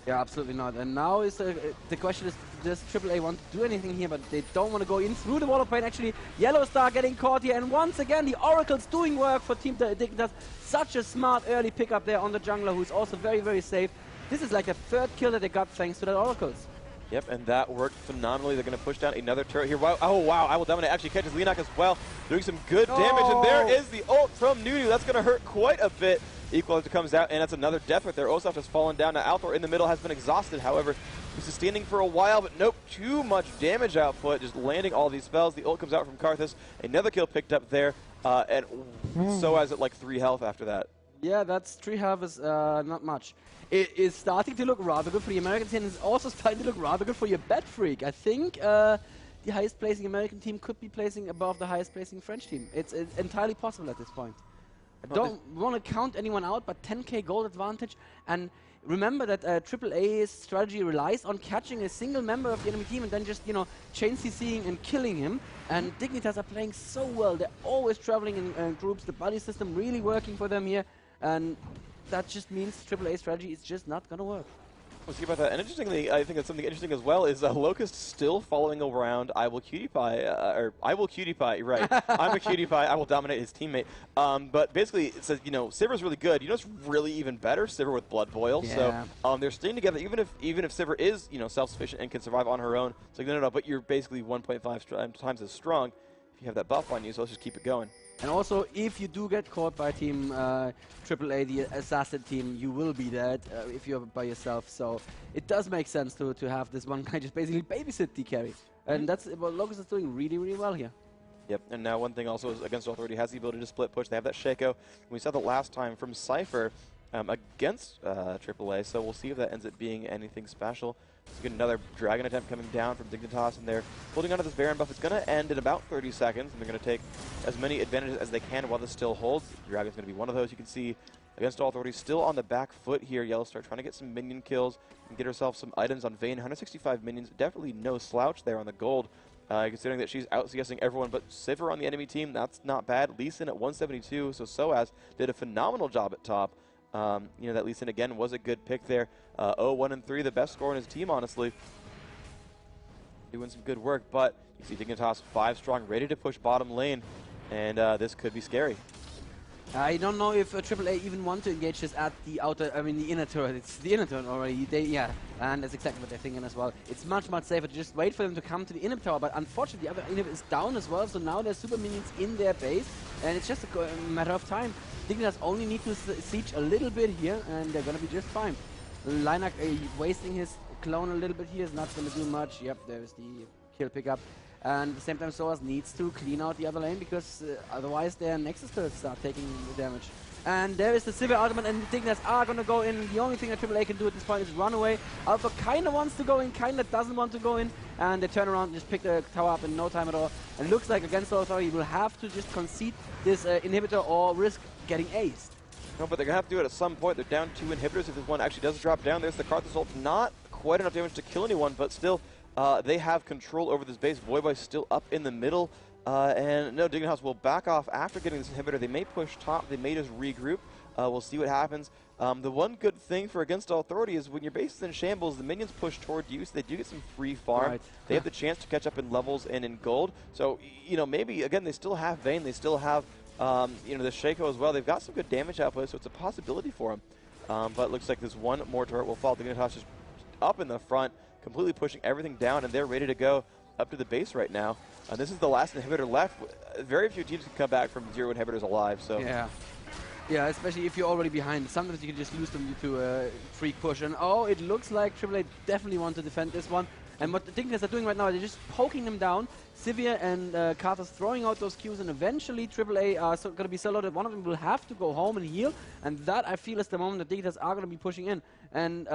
Yeah, absolutely not. And now is the question is, does AAA want to do anything here? But they don't want to go in through the wall of pain. Actually, Yellow Star getting caught here. And once again, the Oracle's doing work for Team Dignitas. Such a smart early pickup there on the jungler, who's also very, very safe. This is like the 3rd kill that they got thanks to that Oracles. Yep, and that worked phenomenally. They're going to push down another turret here. Wow, oh, wow. I Will Dominate actually catches Leonak as well, doing some good damage. And there is the ult from Nunu. That's going to hurt quite a bit. Equalizer comes out, and that's another death right there. Osaf has fallen down. Now Althor in the middle has been exhausted. However, he's sustaining for a while, but nope, too much damage output, just landing all these spells. The ult comes out from Karthus. Another kill picked up there, and so has it like 3 health after that. Yeah, that's 3 health is not much. It is starting to look rather good for the American team. It's also starting to look rather good for your Bet Freak. I think the highest placing American team could be placing above the highest placing French team. It's entirely possible at this point. I don't want to count anyone out, but 10k gold advantage. And remember that AAA's strategy relies on catching a single member of the enemy team and then just, you know, chain CCing and killing him. And Dignitas are playing so well. They're always traveling in groups. The buddy system really working for them here. And that just means AAA strategy is just not going to work. We'll see about that. And interestingly, I think that's something interesting as well, is Locust still following around I Will Cutie Pie, or I Will Cutie Pie, right. I'm a Cutie Pie, I will dominate his teammate. But basically, it says, you know, Sivir's really good. You know what's really even better? Sivir with Blood Boil. Yeah. So they're staying together, even if Sivir is, you know, self-sufficient and can survive on her own. It's like, no, but you're basically 1.5 times as strong if you have that buff on you, so let's just keep it going. And also, if you do get caught by Team AAA, the assassin team, you will be dead if you're by yourself. So it does make sense to have this one guy just basically babysit the carry. And that's what Locust is doing really, really well here. Yep, and now one thing also is Against Authority has the ability to split push. They have that Shaco. We saw that last time from Cypher against AAA, so we'll see if that ends up being anything special. So we get another Dragon attempt coming down from Dignitas, and they're holding onto this Baron buff. It's going to end in about 30 seconds, and they're going to take as many advantages as they can while this still holds. Dragon's going to be one of those. You can see Against All Authority still on the back foot here. Yellowstar trying to get some minion kills and get herself some items on Vayne. 165 minions, definitely no slouch there on the gold, considering that she's out-CSing everyone but Sivir on the enemy team. That's not bad. Lee Sin at 172, so Soaz did a phenomenal job at top. You know, that Lee Sin again was a good pick there. 0-1-3, the best score in his team, honestly. Doing some good work, but you see Dignitas 5 strong, ready to push bottom lane, and this could be scary. I don't know if AAA even want to engage this at the outer, I mean the inner turret. It's the inner turret already. And that's exactly what they're thinking as well. It's much, much safer to just wait for them to come to the inhib tower, but unfortunately the other inhib is down as well, so now there's super minions in their base, and it's just a matter of time. Dignitas only need to siege a little bit here, and they're going to be just fine. Leonak wasting his clone a little bit here is not going to do much. Yep, there's the kill pickup. And at the same time, Soaz needs to clean out the other lane, because otherwise their Nexus turrets start taking the damage. And there is the Sivir ultimate, and Dignitas are going to go in. The only thing that AAA can do at this point is run away. Alpha kind of wants to go in, kind of doesn't want to go in, and they turn around and just pick the tower up in no time at all. And it looks like Against All Authority will have to just concede this inhibitor or risk getting aced. No, but they're going to have to do it at some point. They're down 2 inhibitors. If this one actually does drop down, there's the Karthus ult. Not quite enough damage to kill anyone, but still, they have control over this base. Voyboy still up in the middle. And no, Dignitas will back off after getting this inhibitor. They may push top. They may just regroup. We'll see what happens. The one good thing for Against All Authority is when your base is in shambles, the minions push toward you, so they do get some free farm. Right. They have the chance to catch up in levels and in gold. So, you know, maybe, again, they still have Vayne. They still have, you know, the Shaco as well. They've got some good damage output, so it's a possibility for them. But it looks like this one more turret will fall. Dignitas just up in the front, completely pushing everything down, and they're ready to go up to the base right now. This is the last inhibitor left. Very few teams can come back from 0 inhibitors alive. So yeah. Yeah, especially if you're already behind. Sometimes you can just lose them to a freak push. And oh, it looks like AAA definitely want to defend this one. And what the Dignitas are doing right now, they're just poking them down. Sivir and Carter's throwing out those Qs, and eventually AAA are going to be so low that one of them will have to go home and heal. And that, I feel, is the moment that Dignitas are going to be pushing in. And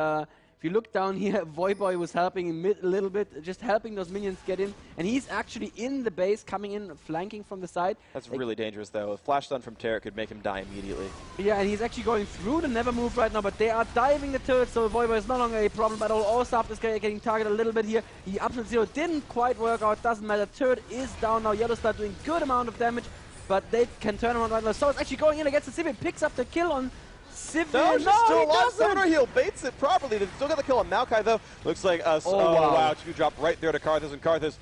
if you look down here, Voyboy was helping him a little bit, just helping those minions get in. And he's actually in the base, coming in, flanking from the side. That's really dangerous, though. A flash stun from Tarek could make him die immediately. Yeah, and he's actually going through the never move right now, but they are diving the turret, so Voyboy is no longer a problem at all. Allstar is getting targeted a little bit here. He up to 0, didn't quite work out, doesn't matter. Turret is down now. Yellowstar doing good amount of damage, but they can turn around right now. So it's actually going in against the Sivir, picks up the kill on Sivir. No, she's still alive. Summoner heal baits it properly. They still got the kill on Maokai, though. Looks like, wow, 2 drop right there to Karthus, and Karthus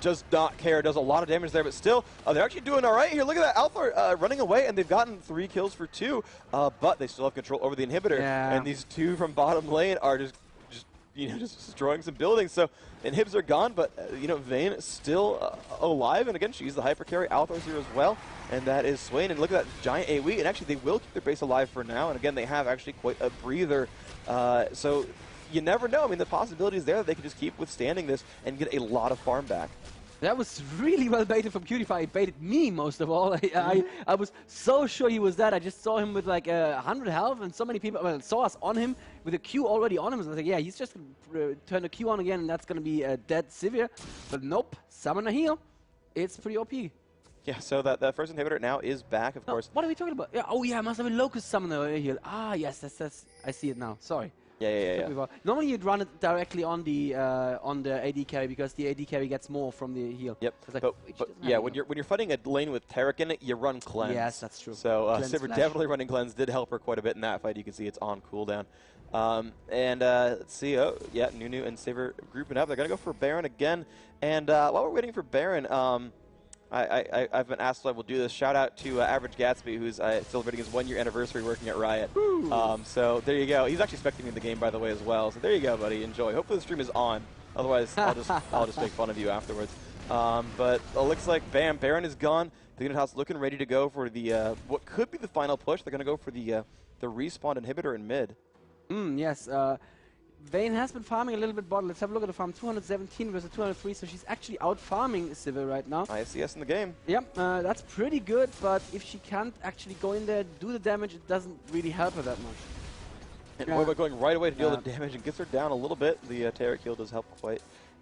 does not care. Does a lot of damage there, but still, they're actually doing all right here. Look at that. Alpha running away, and they've gotten 3 kills for 2, but they still have control over the inhibitor. Yeah. And these 2 from bottom lane are just destroying some buildings. So inhibs are gone, but you know, Vayne is still alive, and again, she's the hyper carry. Althor's here as well, and that is Swain. And look at that giant AoE, and actually they will keep their base alive for now. And again, they have actually quite a breather. So you never know. I mean, the possibility is there that they can just keep withstanding this and get a lot of farm back. That was really well baited from Cutify. It baited me most of all. I was so sure he was dead. I just saw him with like 100 health, and so many people saw us on him with a Q already on him. So I was like, yeah, he's just going to turn the Q on again, and that's going to be a dead Sivir. But nope, Summoner heal. It's pretty OP. Yeah, so that first inhibitor now is back, of course. What are we talking about? Yeah, oh yeah, must have been Locust Summoner heal. Ah, yes, that's I see it now. Sorry. Yeah. Normally you'd run it directly on the AD carry, because the AD carry gets more from the heal. Yep. Like, but yeah, when you're fighting a lane with Tarek in it, you run Cleanse. Yes, that's true. So Sivir definitely running Cleanse did help her quite a bit in that fight. You can see it's on cooldown. Let's see. Oh, yeah, Nunu and Sivir grouping up. They're gonna go for Baron again. And while we're waiting for Baron, I've been asked if I will do this. Shout out to Average Gatsby, who's celebrating his 1-year anniversary working at Riot. So there you go. He's actually spectating the game, by the way, as well. So there you go, buddy. Enjoy. Hopefully the stream is on. Otherwise, I'll just make fun of you afterwards. But it looks like Baron is gone. Dignitas looking ready to go for the what could be the final push. They're going to go for the respawn inhibitor in mid. Yes. Vayne has been farming a little bit bot. Let's have a look at the farm. 217 versus 203, so she's actually out-farming Sivir right now. ISCS in the game. Yep, that's pretty good, but if she can't actually go in there, do the damage, it doesn't really help her that much. And Voyboy going right away to deal the damage and gets her down a little bit. The Tarek heal does help quite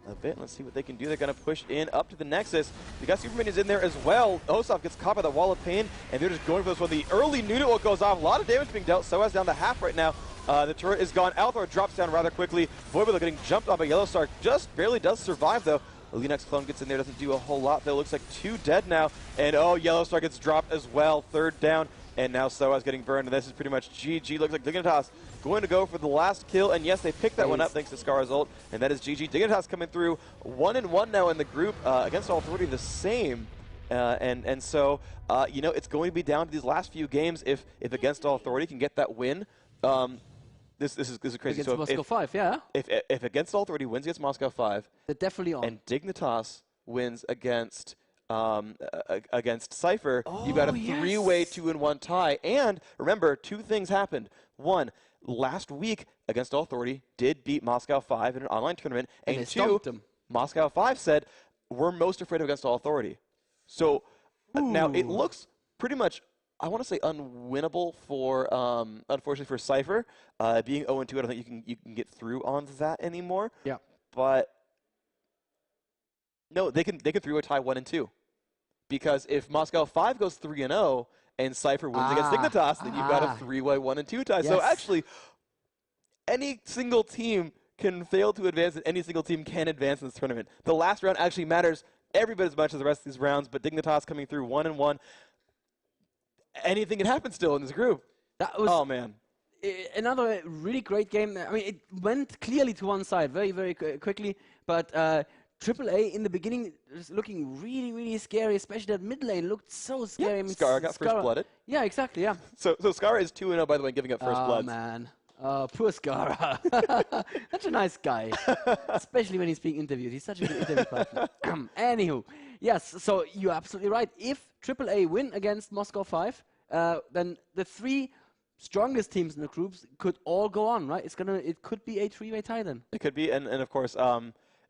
a bit. Let's see what they can do. They're going to push in up to the Nexus. They got Superman is in there as well. Osaf gets caught by the Wall of Pain, and they're just going for this one. The early Nuno goes off. A lot of damage being dealt. Soaz down to half right now. The turret is gone. Althor drops down rather quickly. Voyboy getting jumped on by Yellowstar. Just barely does survive, though. The Linux clone gets in there. Doesn't do a whole lot, though. Looks like 2 dead now. And, oh, Yellowstar gets dropped as well. 3rd down. And now Soaz getting burned. And this is pretty much GG. Looks like Dignitas going to go for the last kill. And, yes, they picked that one up thanks to Scar's ult. And that is GG. Dignitas coming through 1-1 now in the group. Against All Authority, the same. So, you know, it's going to be down to these last few games if Against All Authority can get that win. This is crazy. Against Moscow 5, yeah. If Against All Authority wins against Moscow 5, they're definitely on. And Dignitas wins against Cypher, you've got a 3-way 2-1 tie. And remember, 2 things happened. 1, last week Against All Authority did beat Moscow 5 in an online tournament, and 2, Moscow 5 said we're most afraid of Against All Authority. So now it looks pretty much, I want to say, unwinnable for, unfortunately, for Cypher. Being 0-2, I don't think you can get through on that anymore. Yeah. But no, they can 3-way tie 1-2, because if Moscow 5 goes 3-0 and Cypher wins against Dignitas, then you've got a 3-way 1-2 tie. Yes. So actually, any single team can fail to advance, and any single team can advance in this tournament. The last round actually matters every bit as much as the rest of these rounds. But Dignitas coming through 1-1. Anything can happen still in this group. That was Oh, man. another really great game. I mean, it went clearly to one side very, very quickly, but AAA in the beginning was looking really, really scary, especially that mid lane looked so scary. Yeah, I mean, Skara got first blooded. Yeah, exactly, yeah. So Skara is 2-0, by the way, giving up first Oh, bloods. man. Poor Skara. Such a nice guy, especially when he's being interviewed. He's such a good interview partner. Anywho, yes, so you're absolutely right. If AAA win against Moscow 5, then the 3 strongest teams in the groups could all go on, right? It could be a 3-way tie then. It could be, and of course,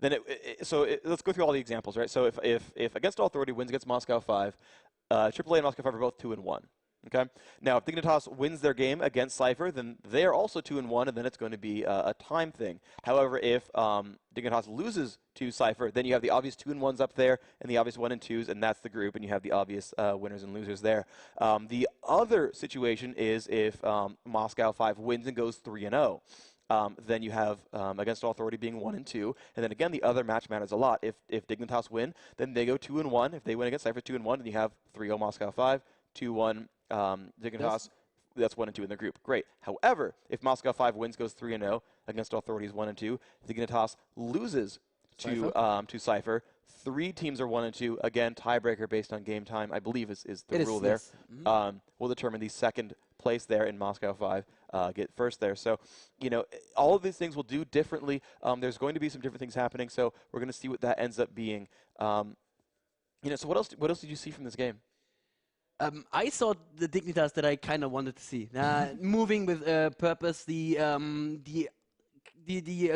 then let's go through all the examples, right? So if Against All Authority wins against Moscow 5, AAA and Moscow 5 are both 2-1. Okay. Now, if Dignitas wins their game against Cypher, then they are also 2-1, and then it's going to be a time thing. However, if Dignitas loses to Cypher, then you have the obvious 2-1s up there and the obvious 1-2s, and that's the group, and you have the obvious winners and losers there. The other situation is if Moscow 5 wins and goes 3-0. Then you have Against All Authority being 1-2, and then again the other match matters a lot. If Dignitas win, then they go 2-1. If they win against Cypher 2-1, then you have 3-0 Moscow 5, 2-1 Dignitas. That's 1-2 in the group. Great. However, if Moscow 5 wins, goes 3-0 Against All Authorities 1-2, Dignitas loses to Cypher. 3 teams are 1-2. Again, tiebreaker based on game time, I believe is the rule there. Mm-hmm. Will determine the second place there in Moscow 5, get first there. So, all of these things will do differently. There's going to be some different things happening, so we're going to see what that ends up being. So what else did you see from this game? I saw the Dignitas that I kind of wanted to see. Moving with purpose, the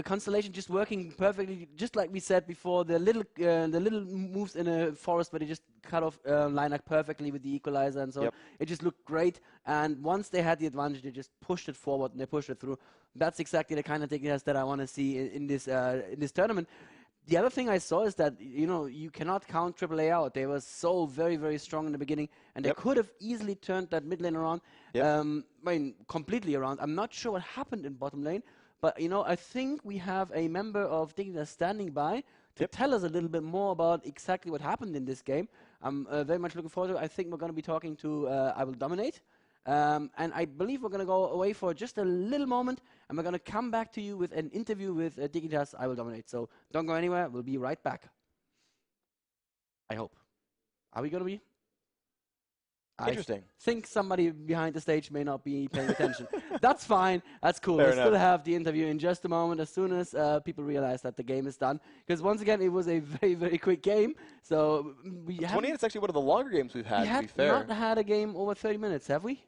constellation just working perfectly, just like we said before. The little moves in a forest where they just cut off Linak perfectly with the equalizer, and so it just looked great. And once they had the advantage, they just pushed it forward and they pushed it through. That's exactly the kind of Dignitas that I want to see in this tournament. The other thing I saw is that, you cannot count AAA out. They were so very, very strong in the beginning, and they could have easily turned that mid lane around, completely around. I'm not sure what happened in bottom lane, but, I think we have a member of Dignitas standing by to tell us a little bit more about exactly what happened in this game. I'm very much looking forward to it. I think we're going to be talking to I Will Dominate. And I believe we're going to go away for just a little moment, and we're going to come back to you with an interview with Dignitas I Will Dominate. So don't go anywhere. We'll be right back. I hope. Are we going to be? Interesting. I think somebody behind the stage may not be paying attention. That's fine. That's cool. Fair We'll enough. still have the interview in just a moment as soon as people realize that the game is done. Because once again, it was a very, very quick game. So we 20 minutes is actually one of the longer games we've had, to be fair. We have not had a game over 30 minutes, have we?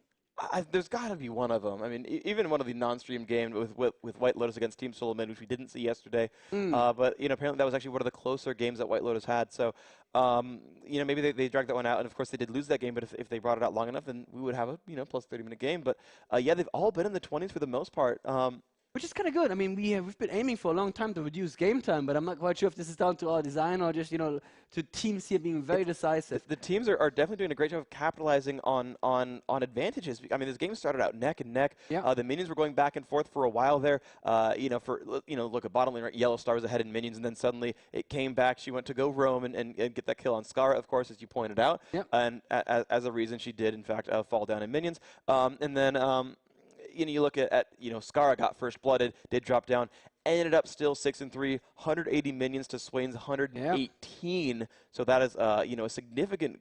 There's got to be one of them. I mean, even one of the non-stream games with White Lotus against Team Solomon, which we didn't see yesterday. But apparently that was actually one of the closer games that White Lotus had. So maybe they dragged that one out, and of course they did lose that game. But if they brought it out long enough, then we would have a plus 30-minute game. But they've all been in the 20s for the most part. Which is kind of good. I mean, we've been aiming for a long time to reduce game time, but I'm not quite sure if this is down to our design or just, to teams here being very decisive. The teams are definitely doing a great job of capitalizing on advantages. I mean, this game started out neck and neck. Yeah. The minions were going back and forth for a while there. Look at bottom lane, right? Yellow Star was ahead in minions, and then suddenly it came back. She went to go roam and get that kill on Skara, of course, as you pointed out. Yep. And as a reason, she did, in fact, fall down in minions. And then... you look at Skara got first blooded, did drop down, ended up still 6-3, 180 minions to Swain's 118. Yep. So that is a significant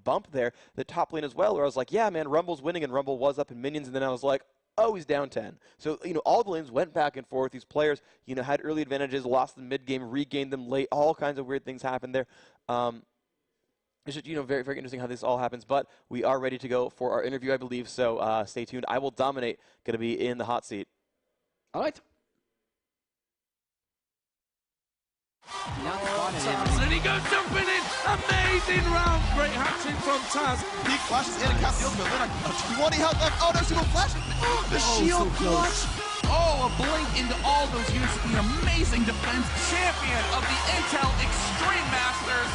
bump there. The top lane as well, where I was like, yeah, man, Rumble's winning, and Rumble was up in minions, and then I was like, oh, he's down 10. So all the lanes went back and forth. These players had early advantages, lost the mid game, regained them late. All kinds of weird things happened there. It's just, very, very interesting how this all happens, but we are ready to go for our interview, I believe, so stay tuned. I Will Dominate, going to be in the hot seat. All right. And he goes jumping in. Amazing round. Great hat-trick from Taz. He flashes in and casts the ultimate. Lina, 20 health left. Oh, no, she will flash. The shield clutch. Oh, a blink into all those units. The amazing defense champion of the Intel Extreme Masters.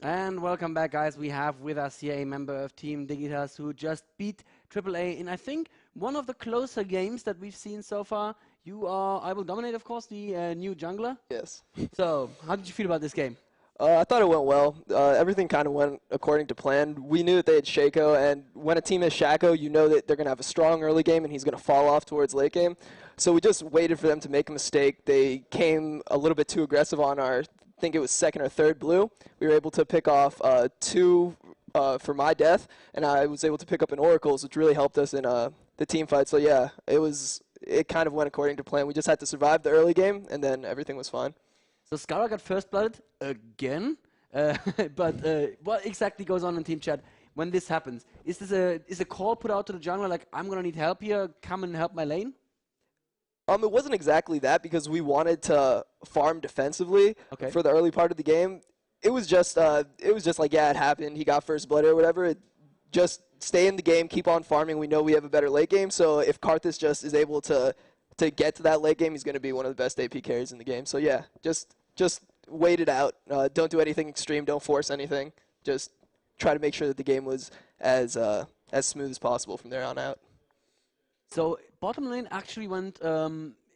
And welcome back, guys. We have with us here a member of Team Dignitas who just beat AAA in, I think, one of the closer games that we've seen so far. You are, I Will Dominate, of course, the new jungler. Yes. So, how did you feel about this game? I thought it went well. Everything kind of went according to plan. We knew that they had Shaco, and when a team has Shaco, you know that they're going to have a strong early game, and he's going to fall off towards late game. So we just waited for them to make a mistake. They came a little bit too aggressive on our, I think it was second or third blue. We were able to pick off 2 for my death, and I was able to pick up an Oracles, which really helped us in the team fight. So yeah, it kind of went according to plan. We just had to survive the early game, and then everything was fine. So Skara got first blooded again, but what exactly goes on in team chat when this happens? Is a call put out to the jungler like, I'm gonna need help here, come and help my lane? It wasn't exactly that, because we wanted to farm defensively for the early part of the game. It was just like, yeah, it happened. He got first blood or whatever. Just stay in the game, keep on farming. We know we have a better late game, so if Karthus just is able to get to that late game, he's going to be one of the best AP carries in the game. So yeah, just wait it out. Don't do anything extreme. Don't force anything. Just try to make sure that the game was as smooth as possible from there on out. So bottom lane actually went.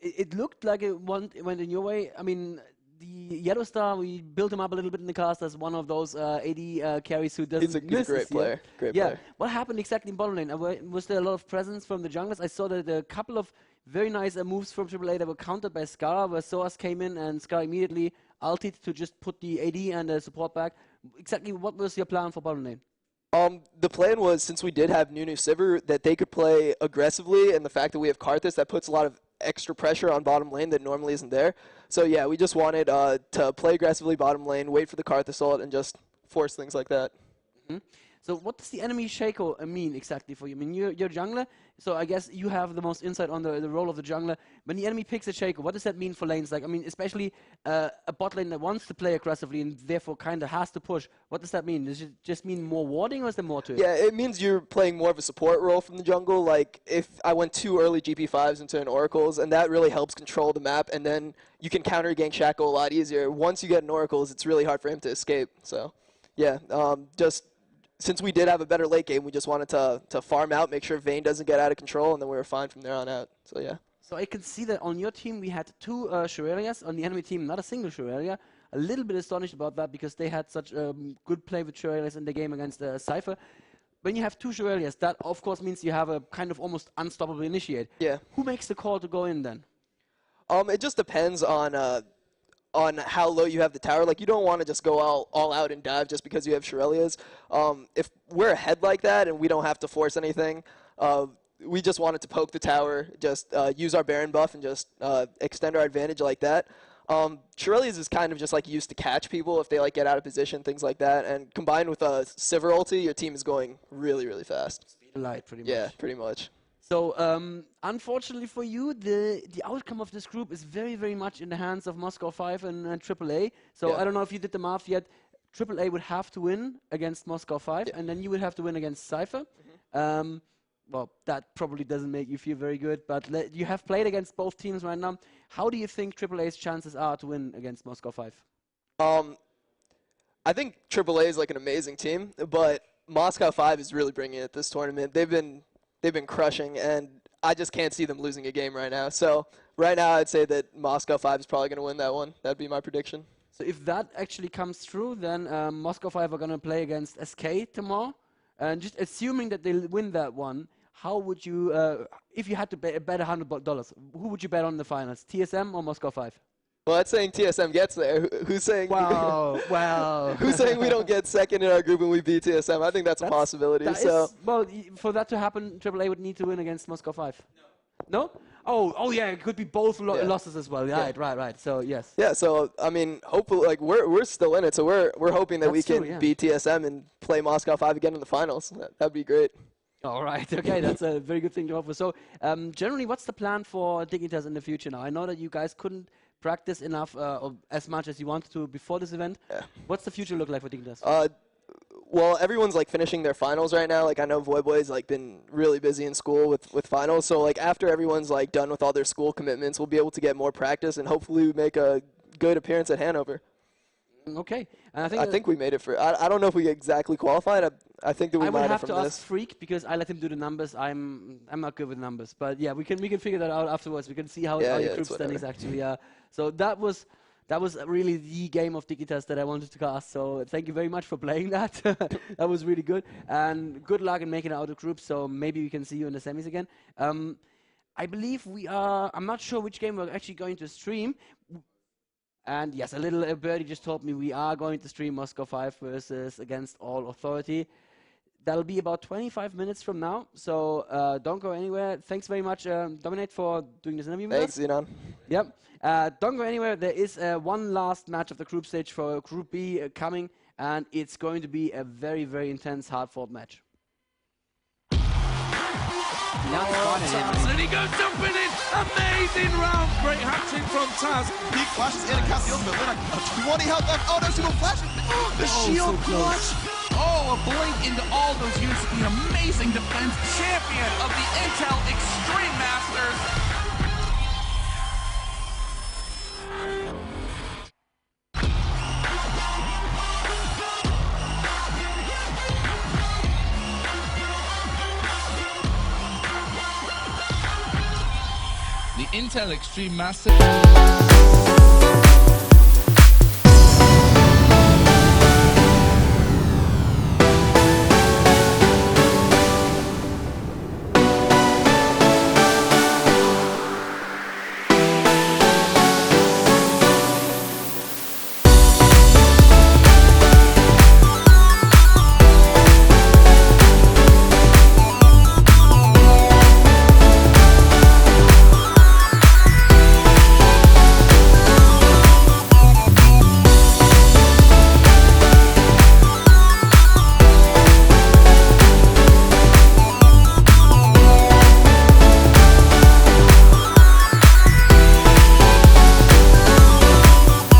It looked like it went in your way. I mean, the Yellow Star, we built him up a little bit in the cast as one of those AD carries who doesn't miss. He's a great player. Great player. What happened exactly in bottom lane? Was there a lot of presence from the junglers? I saw that a couple of very nice moves from AAA that were countered by Skara, where Soas came in and Skara immediately ulted to just put the AD and the support back. Exactly what was your plan for bottom lane? The plan was, since we did have Nunu Sivir, that they could play aggressively, and the fact that we have Karthus, that puts a lot of extra pressure on bottom lane that normally isn't there. So yeah, we just wanted to play aggressively bottom lane, wait for the Karthus ult, and just force things like that. Mm-hmm. So what does the enemy Shaco mean exactly for you? I mean, you're jungler, so I guess you have the most insight on the role of the jungler. When the enemy picks a Shaco, what does that mean for lanes? Like, I mean, especially a bot lane that wants to play aggressively and therefore kind of has to push. What does that mean? Does it just mean more warding, or is there more to it? Yeah, it means you're playing more of a support role from the jungle. Like, if I went 2 early GP5s into an Oracles, and that really helps control the map, and then you can counter gank Shaco a lot easier. Once you get an Oracles, it's really hard for him to escape. So, yeah, since we did have a better late game, we just wanted to farm out, make sure Vayne doesn't get out of control, and then we were fine from there on out. So yeah. So I can see that on your team we had 2 Shurelias, on the enemy team not a single Shurelia. A little bit astonished about that because they had such good play with Shurelias in the game against Cypher. When you have 2 Shurelias, that of course means you have a kind of almost unstoppable initiate. Yeah. Who makes the call to go in then? It just depends on how low you have the tower. Like, you don't want to just go all out and dive just because you have Shurelias. If we're ahead like that and we don't have to force anything, we just wanted to poke the tower, just use our Baron buff and just extend our advantage like that. Shurelias is kind of just like used to catch people if they like get out of position, things like that. And combined with a Sivir ulti, your team is going really, really fast. Speed of light, pretty much. Yeah, pretty much. So, unfortunately for you, the outcome of this group is very, very much in the hands of Moscow 5 and AAA. So, I don't know if you did the math yet. AAA would have to win against Moscow 5, and then you would have to win against Cypher. Well, that probably doesn't make you feel very good, but you have played against both teams right now. How do you think AAA's chances are to win against Moscow 5? I think AAA is like an amazing team, but Moscow 5 is really bringing it this tournament. They've been crushing, and I just can't see them losing a game right now. So right now, I'd say that Moscow 5 is probably going to win that one. That'd be my prediction. So if that actually comes true, then Moscow 5 are going to play against SK tomorrow. And just assuming that they'll win that one, how would you, if you had to bet $100, who would you bet on in the finals, TSM or Moscow 5? Well, that's saying TSM gets there. Who's saying? Wow, wow. Who's saying we don't get second in our group and we beat TSM? I think that's a possibility. Well, for that to happen, AAA would need to win against Moscow 5. No? Oh, yeah. It could be both losses as well. Right. So yes. Yeah. So I mean, hopefully, like we're still in it. So we're hoping that we can beat TSM and play Moscow 5 again in the finals. That'd be great. All right. Okay, that's a very good thing to hope for. So generally, what's the plan for Dignitas in the future now? I know that you guys couldn't practice enough or as much as you wanted to before this event. Yeah. What's the future look like for Dignitas? Well, everyone's like finishing their finals right now. Like, I know Voyboy's like been really busy in school with finals. So like after everyone's like done with all their school commitments, we'll be able to get more practice and hopefully make a good appearance at Hanover. Okay. And I think we made it for. I don't know if we exactly qualified. I think that we might have from this. I would have to ask Freak because I let him do the numbers. I'm not good with numbers, but yeah, we can figure that out afterwards. We can see how your group standings actually are. So that was that was really the game of Dignitas that I wanted to cast. So thank you very much for playing that. That was really good. And good luck in making it out of group. So maybe we can see you in the semis again. I believe we are, I'm not sure which game we're actually going to stream. And yes, a little birdie just told me we are going to stream Moscow 5 versus Against All Authority. That'll be about 25 minutes from now, so don't go anywhere. Thanks very much, Dominate, for doing this interview with us. Thanks, Zenon. Yep. Don't go anywhere. There is one last match of the group stage for Group B coming, and it's going to be a very, very intense, hard-fought match. And he goes jumping in. Amazing round. Great hat trick from Taz. He flashes in and casts the ultimate. Lina, 20 health left. Oh, no, super flash. The shield clutch. Oh, a blink into all those units. The amazing defense. Champion of the Intel Extreme Masters. The Intel Extreme Masters.